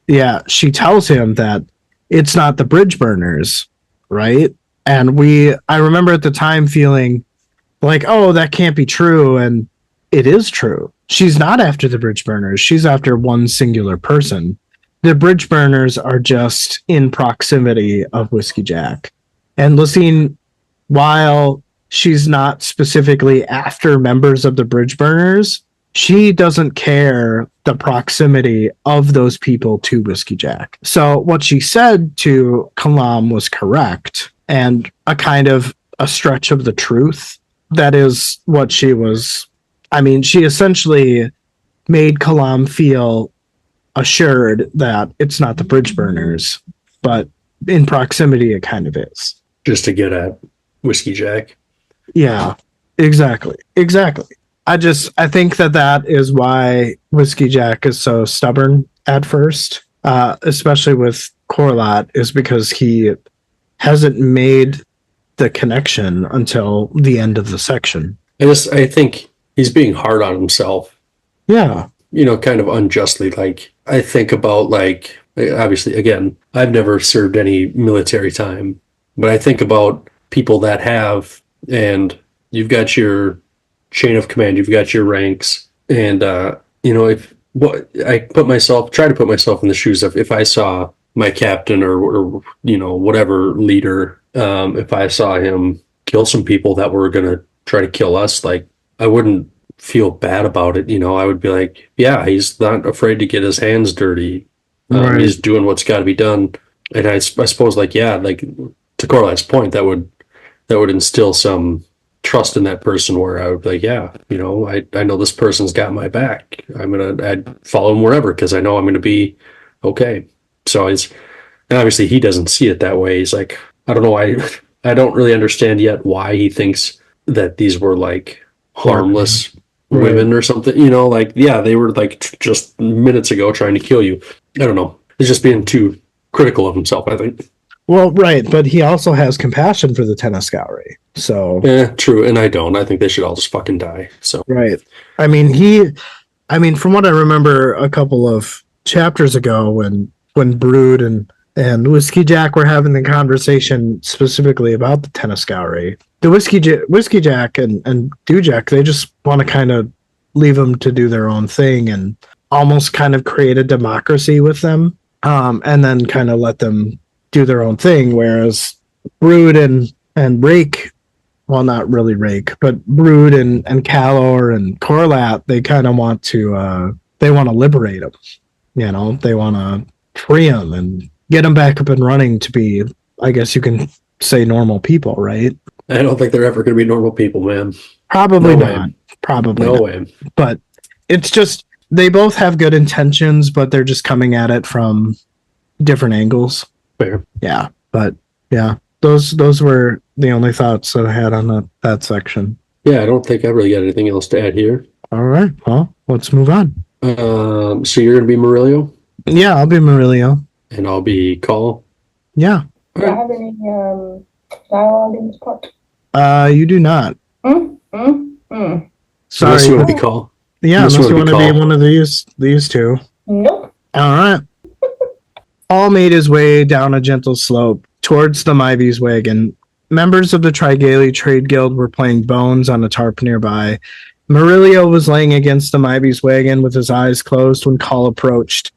yeah, she tells him that it's not the bridge burners, right? And I remember at the time feeling like, oh, that can't be true. And it is true. She's not after the bridge burners. She's after one singular person. The bridge burners are just in proximity of Whiskey Jack. And Lucine, while she's not specifically after members of the bridge burners, she doesn't care the proximity of those people to Whiskey Jack. So what she said to Kalam was correct and a kind of a stretch of the truth. That is what she was. I mean, she essentially made Kalam feel assured that it's not the bridge burners, but in proximity it kind of is. Just to get at Whiskey Jack. Yeah, exactly. I think that is why Whiskey Jack is so stubborn at first, especially with Corlat, is because he hasn't made the connection until the end of the section. I think he's being hard on himself. Yeah. Kind of unjustly. Like, I think about, like, obviously, again, I've never served any military time, but I think about people that have, and you've got your chain of command, you've got your ranks, and, I try to put myself in the shoes of if I saw my captain or whatever leader, if I saw him kill some people that were going to try to kill us, like, I wouldn't feel bad about it. I would be like, yeah, he's not afraid to get his hands dirty. Right. He's doing what's got to be done. And I suppose, like, yeah, like to Corlat's point, that would instill some trust in that person where I would be like, yeah, I know this person's got my back. I'd follow him wherever because I know I'm going to be okay. So and obviously he doesn't see it that way. He's like, I don't know why. I don't really understand yet why he thinks that these were like harmless women or something. Like, yeah, they were like just minutes ago trying to kill you. I don't know. He's just being too critical of himself, I think. Well, right, but he also has compassion for the Tenascalri. So yeah, true, and I don't. I think they should all just fucking die. So right. I mean, from what I remember a couple of chapters ago when Brood and Whiskey Jack were having the conversation specifically about the Tenascalri, the Whiskey Jack and Dujak, they just want to kind of leave them to do their own thing and almost kind of create a democracy with them, and then kind of let them do their own thing. Whereas Brood and Rake, well, not really Rake, but Brood and Calor and Corlat, they kind of want to liberate them. They want to free them and get them back up and running to be, I guess you can say, normal people, right? I don't think they're ever going to be normal people, man. Probably No not. way. Probably No not. way. But it's just, they both have good intentions, but they're just coming at it from different angles. Fair. Yeah. But yeah, those were the only thoughts that I had on that section. Yeah, I don't think I really got anything else to add here. All right. Well, let's move on. So you're going to be Murillo? Yeah, I'll be Murillo. And I'll be Call? Yeah. Do I have any dialogue in this part? You do not. Sorry. Unless you want to be Call. Yeah, unless you want to be one of these two. Nope. All right. All made his way down a gentle slope towards the Mybee's wagon. Members of the Trigali Trade Guild were playing bones on a tarp nearby. Murillo was laying against the Mybee's wagon with his eyes closed when Call approached.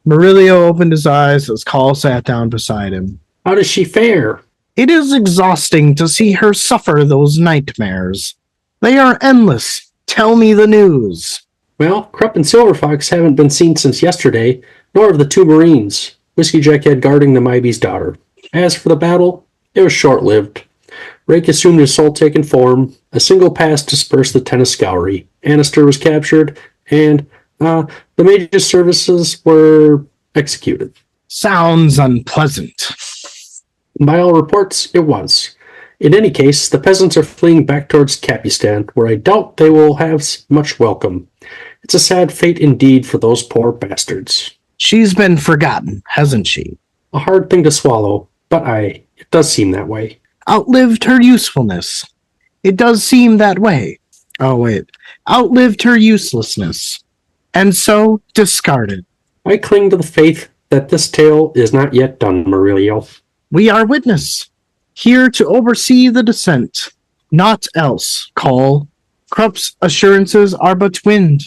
Murillo opened his eyes as Call sat down beside him. How does she fare? It is exhausting to see her suffer those nightmares. They are endless. Tell me the news. Well, Krupp and Silverfox haven't been seen since yesterday, nor have the two Marines, Whiskey Jackhead guarding the Mybee's daughter. As for the battle, it was short-lived. Rake assumed his soul-taken form, a single pass dispersed the Tenascalri, Annister was captured, and the mage's services were executed. Sounds unpleasant. By all reports, it was. In any case, the peasants are fleeing back towards Capistan, where I doubt they will have much welcome. It's a sad fate indeed for those poor bastards. She's been forgotten, hasn't she? A hard thing to swallow. But it does seem that way. Outlived her usefulness. It does seem that way. Oh, wait. Outlived her uselessness. And so discarded. I cling to the faith that this tale is not yet done, Murillo. We are witness. Here to oversee the descent. Naught else, Call. Krupp's assurances are but wind.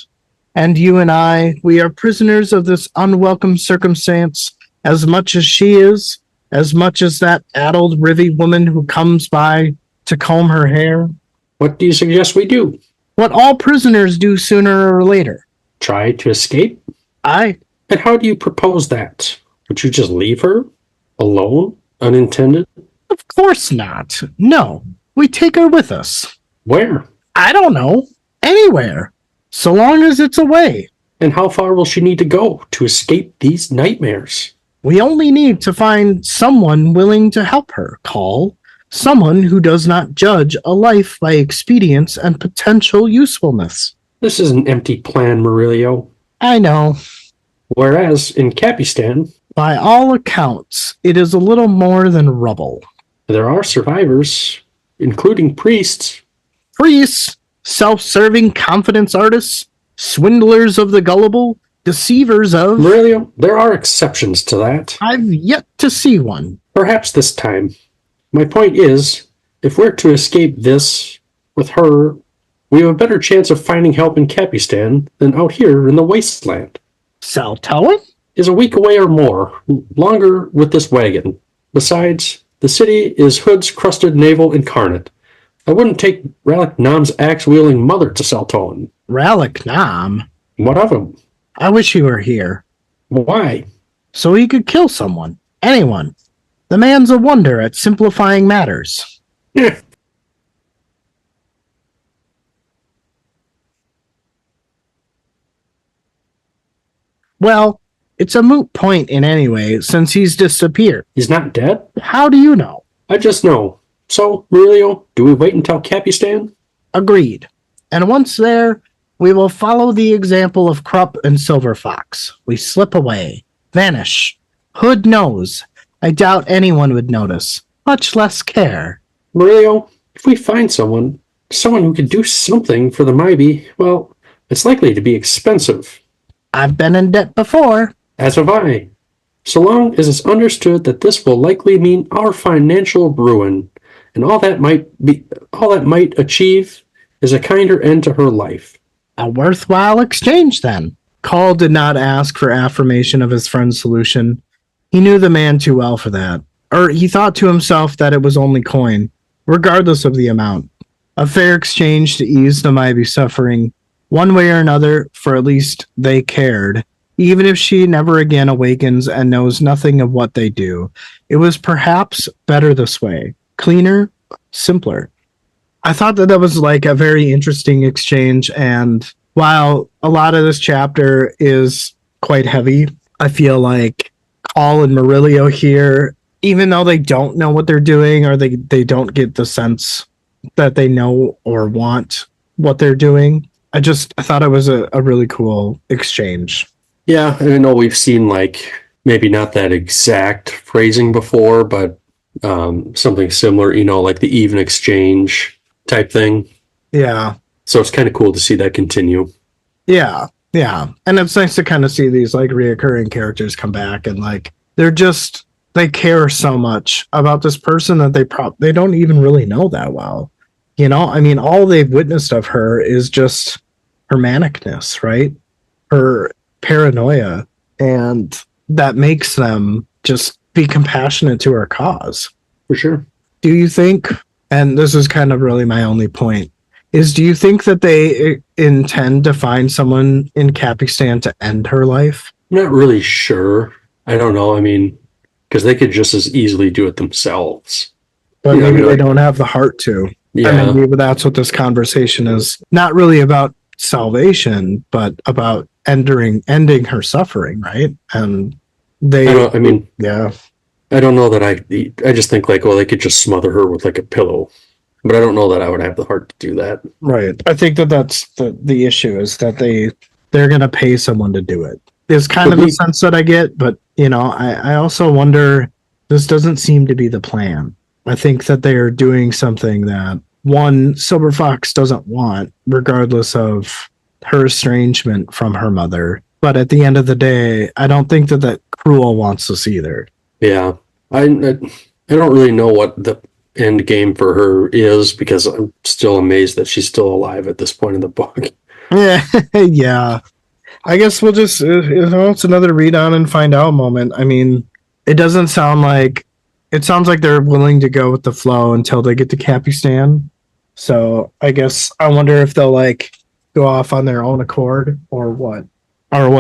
And you and I, we are prisoners of this unwelcome circumstance, as much as she is, as much as that addled rivy woman who comes by to comb her hair. What do you suggest we do? What all prisoners do sooner or later. Try to escape? Aye. And how do you propose that? Would you just leave her? Alone? Unintended? Of course not. No. We take her with us. Where? I don't know. Anywhere. So long as it's away. And how far will she need to go to escape these nightmares? We only need to find someone willing to help her, Call. Someone who does not judge a life by expedience and potential usefulness. This is an empty plan, Murillo. I know. Whereas in Capistan, By all accounts, it is a little more than rubble. there are survivors, including priests. Priests, self-serving confidence artists, swindlers of the gullible, deceivers of... Murillo, there are exceptions to that. I've yet to see one. Perhaps this time. My point is, if we're to escape this with her, we have a better chance of finding help in Capistan than out here in the wasteland. Saltowan? Is a week away or more, longer with this wagon. Besides, the city is Hood's crusted navel incarnate. I wouldn't take Ralik Nam's axe-wielding mother to Saltoan. Ralik Nam? What of him? I wish he were here. Why? So he could kill someone. Anyone. The man's a wonder at simplifying matters. Eh, Well, it's a moot point in any way, since he's disappeared. he's not dead? How do you know? I just know. So, Murillo, do we wait until Capistan? Agreed. And once there, we will follow the example of Krupp and Silver Fox. We slip away, vanish. Hood knows. I doubt anyone would notice, much less care. Murillo, if we find someone who can do something for the Mybe, well, it's likely to be expensive. I've been in debt before. As have I. So long as it's understood that this will likely mean our financial ruin, and all that might achieve is a kinder end to her life. A worthwhile exchange, then. Call did not ask for affirmation of his friend's solution. He knew the man too well for that. Or he thought to himself that it was only coin, regardless of the amount. A fair exchange to ease the Mybe suffering, one way or another, for at least they cared. Even if she never again awakens and knows nothing of what they do, it was perhaps better this way. Cleaner, simpler. I thought that was like a very interesting exchange, and while a lot of this chapter is quite heavy, I feel like Call and Murillo here, even though they don't know what they're doing, or they don't get the sense that they know or want what they're doing, I thought it was a really cool exchange. Yeah, I know we've seen like maybe not that exact phrasing before, but something similar, like the even exchange type thing. Yeah. So it's kind of cool to see that continue. Yeah. And it's nice to kind of see these like reoccurring characters come back, and like they care so much about this person that they don't even really know that well. I mean, all they've witnessed of her is just her manicness, right? Her paranoia, and that makes them just be compassionate to her cause. For sure. Do you think, and this is kind of really my only point, do you think that they intend to find someone in Capistan to end her life? I'm not really sure. I don't know. I mean, because they could just as easily do it themselves. But Yeah, maybe I mean, they don't have the heart to. Yeah. I mean, maybe that's what this conversation is. Not really about salvation, but about ending her suffering, right? And they... yeah. I don't know that I just think like, well, they could just smother her with like a pillow. But I don't know that I would have the heart to do that. Right. I think that's the issue, is that they're going to pay someone to do it. It's kind of the sense that I get, but I also wonder, This doesn't seem to be the plan. I think that they are doing something that, one, Silver Fox doesn't want, regardless of her estrangement from her mother. But at the end of the day, I don't think that Cruel wants this either. Yeah. I don't really know what the end game for her is, because I'm still amazed that she's still alive at this point in the book. Yeah, yeah. I guess we'll just, it's another read on and find out moment. I mean, it sounds like they're willing to go with the flow until they get to Capistan. So I guess I wonder if they'll like go off on their own accord or what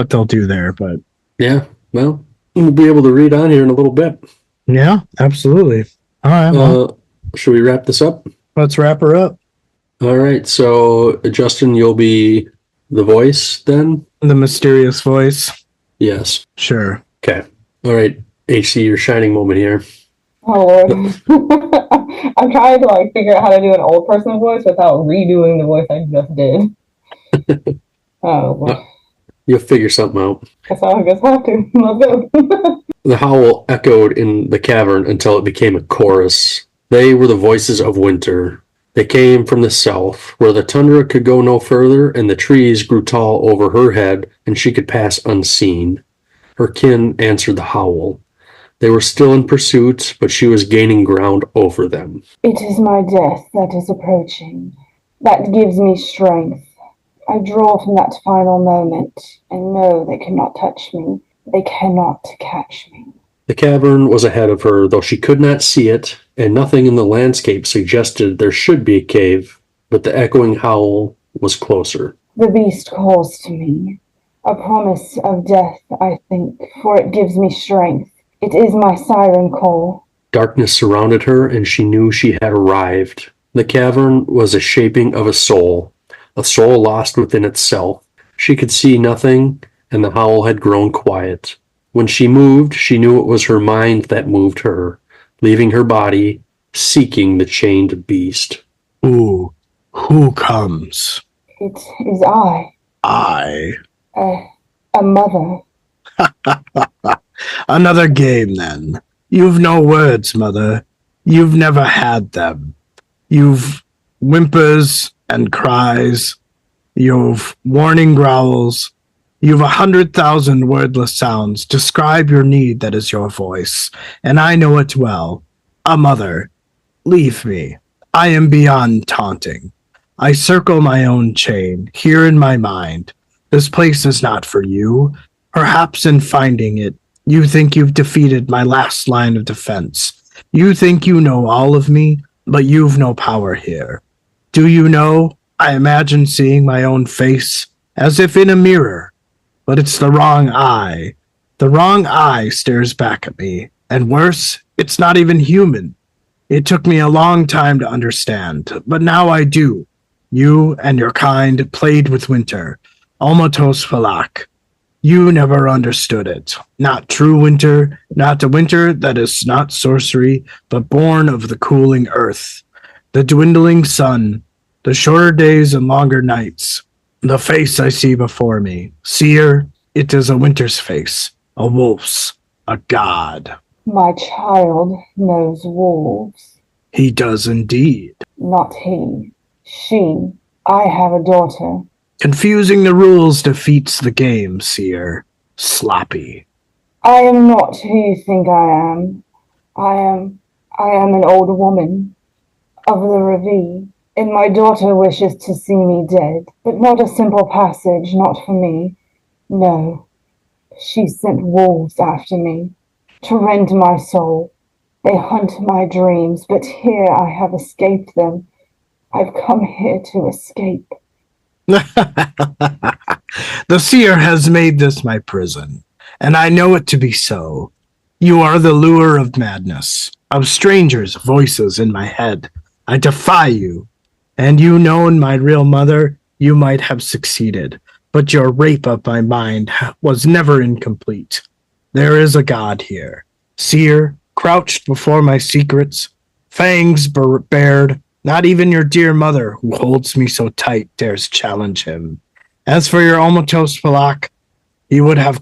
they'll do there. But yeah, well, we'll be able to read on here in a little bit. Yeah, absolutely. All right. Well, should we wrap this up? Let's wrap her up. All right. So, Justin, you'll be the voice then? The mysterious voice. Yes. Sure. Okay. All right. HC, your shining moment here. Oh, Lord. I'm trying to like figure out how to do an old person voice without redoing the voice I just did. Oh, boy. You'll figure something out. Guess I'll just have to. Let's go. The howl echoed in the cavern until it became a chorus. They were the voices of winter. They came from the south, where the tundra could go no further, and the trees grew tall over her head, and she could pass unseen. Her kin answered the howl. They were still in pursuit, but she was gaining ground over them. It is my death that is approaching. That gives me strength. I draw from that final moment and know they cannot touch me. They cannot catch me. The cavern was ahead of her, though she could not see it, and nothing in the landscape suggested there should be a cave, but the echoing howl was closer. The beast calls to me. A promise of death, I think, for it gives me strength. It is my siren call. Darkness surrounded her, and she knew she had arrived. The cavern was a shaping of a soul lost within itself. She could see nothing, and the howl had grown quiet. When she moved, she knew it was her mind that moved her, leaving her body, seeking the chained beast. Ooh, who comes? It is I. I. A mother. Another game, then. You've no words, mother. You've never had them. You've whimpers and cries. You've warning growls. You've 100,000 wordless sounds. Describe your need that is your voice, and I know it well. A mother. Leave me. I am beyond taunting. I circle my own chain, here in my mind. This place is not for you. Perhaps in finding it, you think you've defeated my last line of defense. You think you know all of me, but you've no power here. Do you know, I imagine seeing my own face, as if in a mirror, but it's the wrong eye. The wrong eye stares back at me, and worse, it's not even human. It took me a long time to understand, but now I do. You and your kind played with winter, Almatos Falak. You never understood it. Not true winter, not a winter that is not sorcery, but born of the cooling earth, the dwindling sun, the shorter days and longer nights. The face I see before me, Seer, it is a winter's face, a wolf's, a god. My child knows wolves. He does indeed. Not he. She. I have a daughter. Confusing the rules defeats the game, Seer. Sloppy. I am not who you think I am. I am an old woman of the ravine, and my daughter wishes to see me dead, but not a simple passage, not for me. No, she sent wolves after me, to rend my soul. They hunt my dreams, but here I have escaped them. I've come here to escape. The Seer has made this my prison, and I know it to be so. You are the lure of madness, of strangers' voices in my head. I defy you. And you known my real mother, you might have succeeded, but your rape of my mind was never incomplete. There is a god here. Seer, crouched before my secrets, fangs bared, not even your dear mother, who holds me so tight, dares challenge him. As for your Almatos Falak, he would have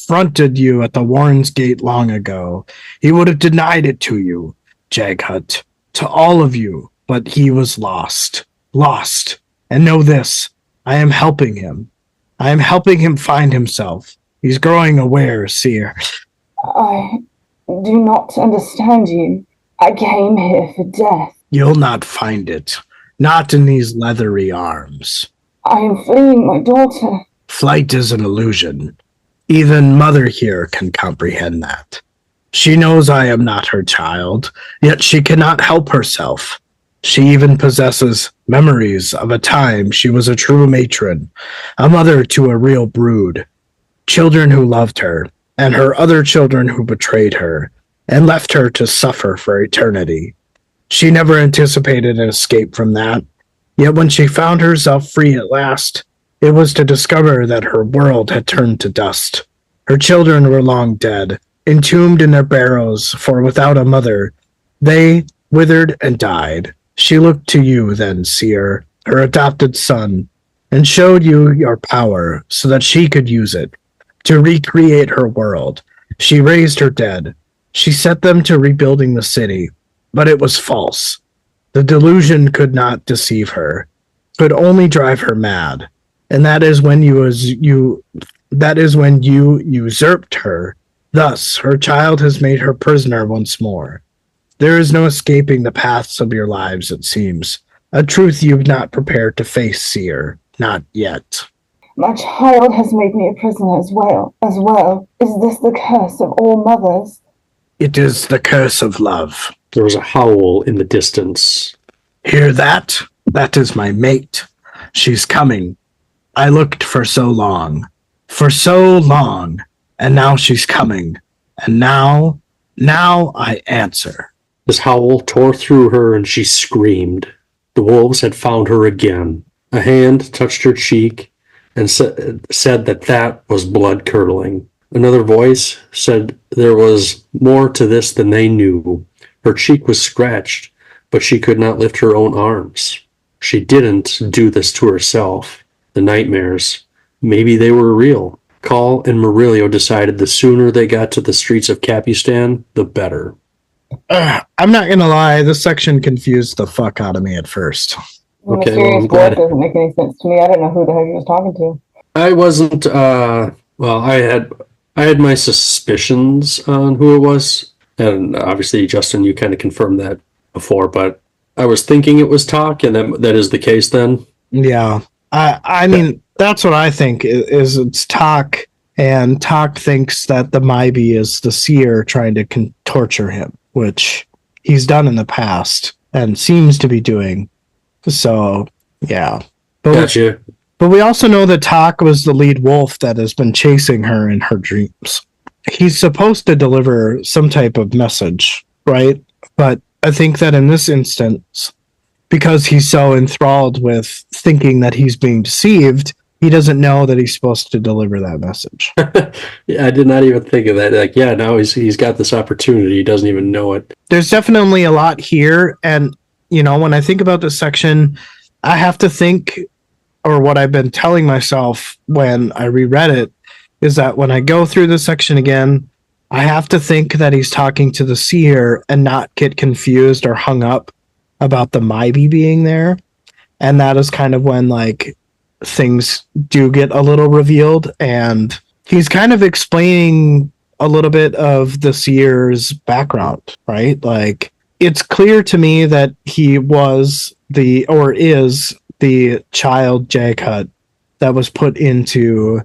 confronted you at the Warren's Gate long ago. He would have denied it to you, Jaghut, to all of you, but he was lost. Lost. And know this, I am helping him. I am helping him find himself. He's growing aware, Seer. I do not understand you. I came here for death. You'll not find it. Not in these leathery arms. I am fleeing my daughter. Flight is an illusion. Even Mother here can comprehend that. She knows I am not her child, yet she cannot help herself. She even possesses memories of a time she was a true matron, a mother to a real brood, children who loved her, and her other children who betrayed her, and left her to suffer for eternity. She never anticipated an escape from that, yet when she found herself free at last, it was to discover that her world had turned to dust. Her children were long dead, entombed in their barrows, for without a mother, they withered and died. She looked to you then, Seer, her adopted son, and showed you your power so that she could use it to recreate her world. She raised her dead. She set them to rebuilding the city, but it was false. The delusion could not deceive her, could only drive her mad. And that is when you usurped her. Thus, her child has made her prisoner once more. There is no escaping the paths of your lives, it seems. A truth you've not prepared to face, Seer. Not yet. My child has made me a prisoner as well. Is this the curse of all mothers? It is the curse of love. There was a howl in the distance. Hear that? That is my mate. She's coming. I looked for so long, and now she's coming. And now I answer. This howl tore through her and she screamed. The wolves had found her again. A hand touched her cheek and said that was blood-curdling. Another voice said there was more to this than they knew. Her cheek was scratched, but she could not lift her own arms. She didn't do this to herself. The nightmares, maybe they were real. Call and Murillo decided the sooner they got to the streets of Capistan, the better. I'm not gonna lie, this section confused the fuck out of me at first. The Okay, mysterious well, I'm glad. wolf doesn't make any sense to me. I didn't know who the heck he was talking to. I wasn't, I had my suspicions on who it was, and obviously, Justin, you kind of confirmed that before, but I was thinking it was Talk, and that is the case then. Yeah. I mean, that's what I think is it's Talk, and Talk thinks that the Mybe is the Seer trying to torture him, which he's done in the past and seems to be doing. So, yeah. Gotcha. But we also know that Talk was the lead wolf that has been chasing her in her dreams. He's supposed to deliver some type of message, right? But I think that in this instance, because he's so enthralled with thinking that he's being deceived, he doesn't know that he's supposed to deliver that message. Yeah, I did not even think of that. Like, yeah, now he's got this opportunity. He doesn't even know it. There's definitely a lot here. And, you know, when I think about this section, I have to think, or what I've been telling myself when I reread it, is that when I go through this section again, I have to think that he's talking to the Seer and not get confused or hung up about the Mybe being there. And that is kind of when, like, things do get a little revealed, and he's kind of explaining a little bit of the Seer's background, right? Like, it's clear to me that he was is the child Jaghut that was put into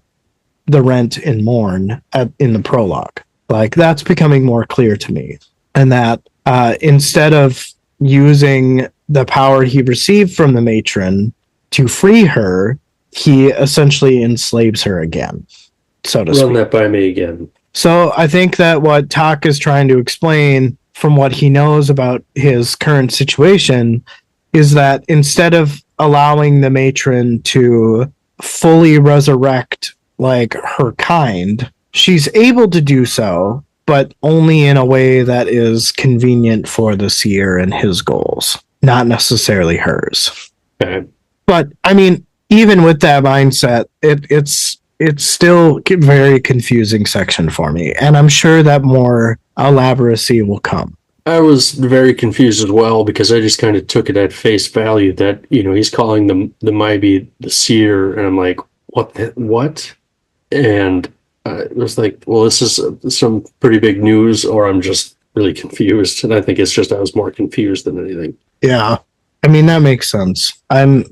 the Rent in Morn in the prologue. Like, that's becoming more clear to me. And that instead of using the power he received from the matron to free her, he essentially enslaves her again, so to speak. Run that by me again. So I think that what Tak is trying to explain from what he knows about his current situation is that instead of allowing the matron to fully resurrect like her kind, she's able to do so, but only in a way that is convenient for the Seer and his goals, not necessarily hers. Okay. But I mean, even with that mindset, it's it's still a very confusing section for me, and I'm sure that more elaboracy will come. I was very confused as well because I just kind of took it at face value that, he's calling the Maybe the Seer, and I'm like, what? And it was like, well, this is some pretty big news, or I'm just really confused. And I think it's just I was more confused than anything. Yeah, I mean that makes sense. I'm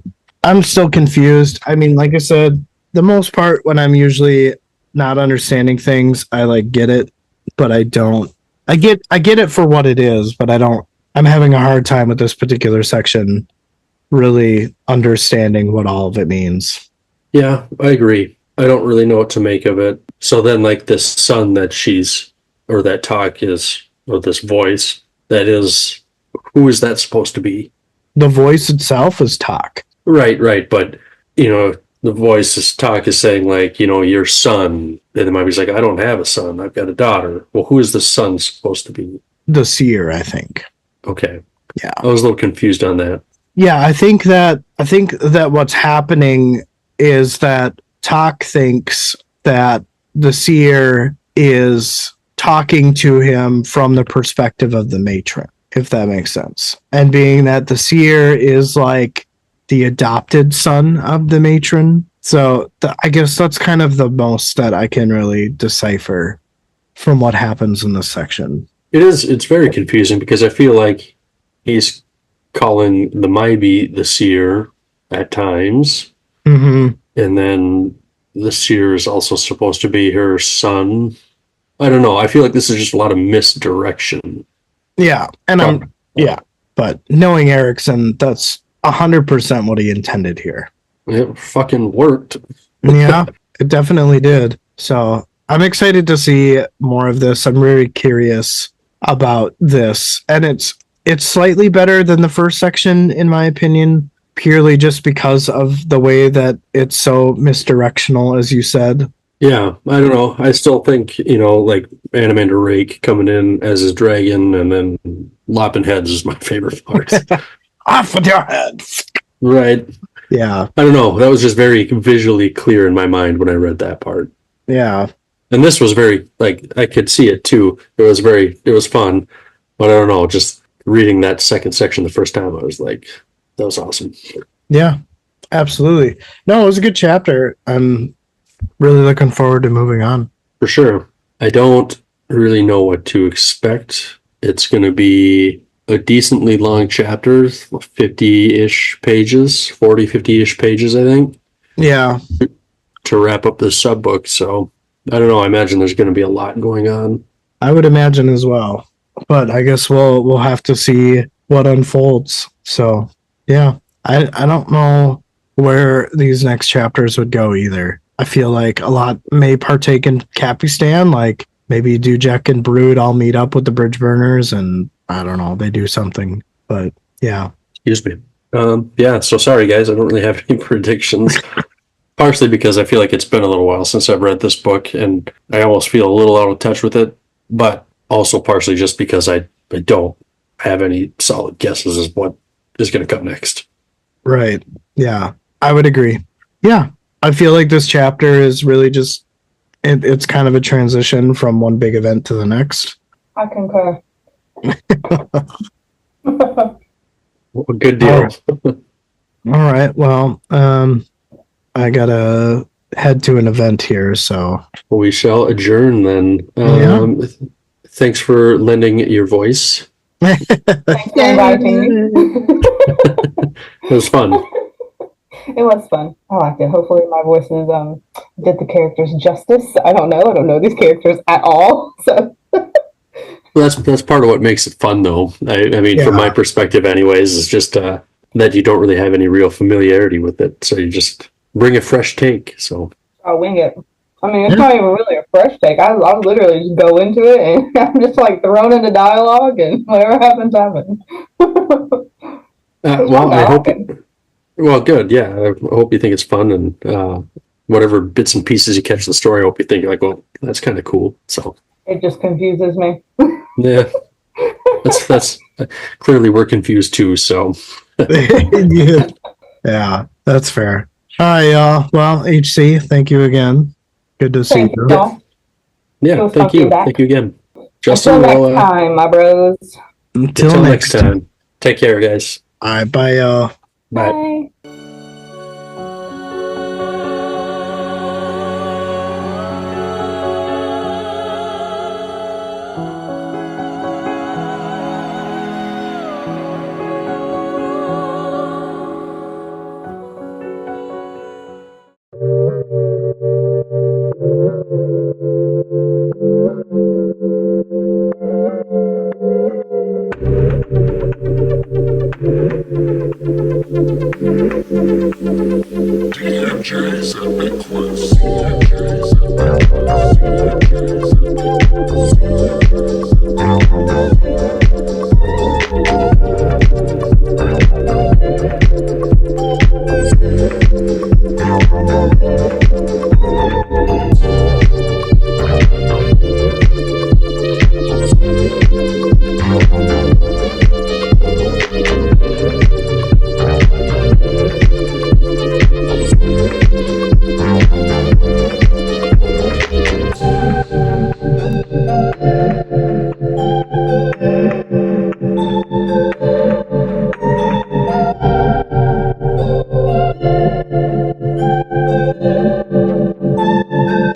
still confused. I mean, like I said, the most part when I'm usually not understanding things, I like get it, but I don't. I get it for what it is, but I don't. I'm having a hard time with this particular section, really understanding what all of it means. Yeah, I agree. I don't really know what to make of it. So then, like this son that or that talk is, or this voice that is, who is that supposed to be? The voice itself is talk. Right. But, the voice's talk is saying like, your son. And the Miami's like, I don't have a son. I've got a daughter. Well, who is the son supposed to be? The Seer, I think. Okay. Yeah. I was a little confused on that. Yeah, I think that what's happening is that Talk thinks that the Seer is talking to him from the perspective of the matron, if that makes sense. And being that the Seer is like the adopted son of the matron. So I guess that's kind of the most that I can really decipher from what happens in this section. It's very confusing because I feel like he's calling the Maybe the Seer at times. Mm-hmm. And then the Seer is also supposed to be her son. I don't know. I feel like this is just a lot of misdirection. Yeah. And but knowing Erickson, that's 100% what he intended here. It fucking worked. Yeah, it definitely did. So I'm excited to see more of this. I'm very curious about this. And it's slightly better than the first section, in my opinion, purely just because of the way that it's so misdirectional, as you said. Yeah, I don't know. I still think, like Animander Rake coming in as his dragon and then lopping heads is my favorite part. Off with your head. Right. Yeah. I don't know. That was just very visually clear in my mind when I read that part. Yeah. And this was very, like, I could see it too. It was fun. But I don't know, just reading that second section the first time, I was like, that was awesome. Yeah, absolutely. No, it was a good chapter. I'm really looking forward to moving on. For sure. I don't really know what to expect. It's going to be a decently long chapter, 50-ish pages, 40, 50-ish pages, I think. Yeah. To wrap up this sub-book. So, I don't know. I imagine there's going to be a lot going on. I would imagine as well. But I guess we'll have to see what unfolds. So, yeah. I don't know where these next chapters would go either. I feel like a lot may partake in Capistan, like maybe Dujek and Brood all meet up with the Bridge Burners and I don't know, they do something. But yeah. Excuse me. Yeah, so sorry guys, I don't really have any predictions. Partially because I feel like it's been a little while since I've read this book and I almost feel a little out of touch with it, but also partially just because I don't have any solid guesses as what is going to come next. Right. Yeah, I would agree. Yeah, I feel like this chapter is really just it's kind of a transition from one big event to the next. I concur. Well, good deal. All right. Well, I gotta head to an event here, so We shall adjourn then. Thanks for lending your voice. Thanks for inviting me. It was fun. It was fun. I liked it. Hopefully my voices did the characters justice. I don't know these characters at all. So That's part of what makes it fun, though. I mean, from my perspective, anyways, is just that you don't really have any real familiarity with it, so you just bring a fresh take. So I'll wing it. I mean, it's not even really a fresh take. I literally just go into it and I'm just like thrown into dialogue and whatever happens, happens. well, I hope. Well, good. Yeah, I hope you think it's fun and whatever bits and pieces you catch the story. I hope you think like, well, that's kind of cool. So it just confuses me. Yeah, that's clearly we're confused too. So yeah, that's fair. All right, y'all. Well, HC, thank you again. Good to see Thank you. you, y'all. Yeah, Feels thank fun to be you. back. Thank you again. Until Justin, next well, time, my bros. Until next time. time. Take care, guys. All right, bye, y'all. Bye. Bye. DMJ's Epic Quest. DMJ's Epic Quest. DMJ's Epic Quest.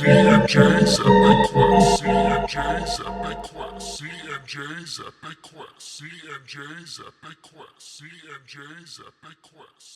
DMJ's DMJ's Epic Quest. CMJ's Epic Quest. CMJ's Epic Quest. CMJ's Epic Quest. CMJ's Epic Quest.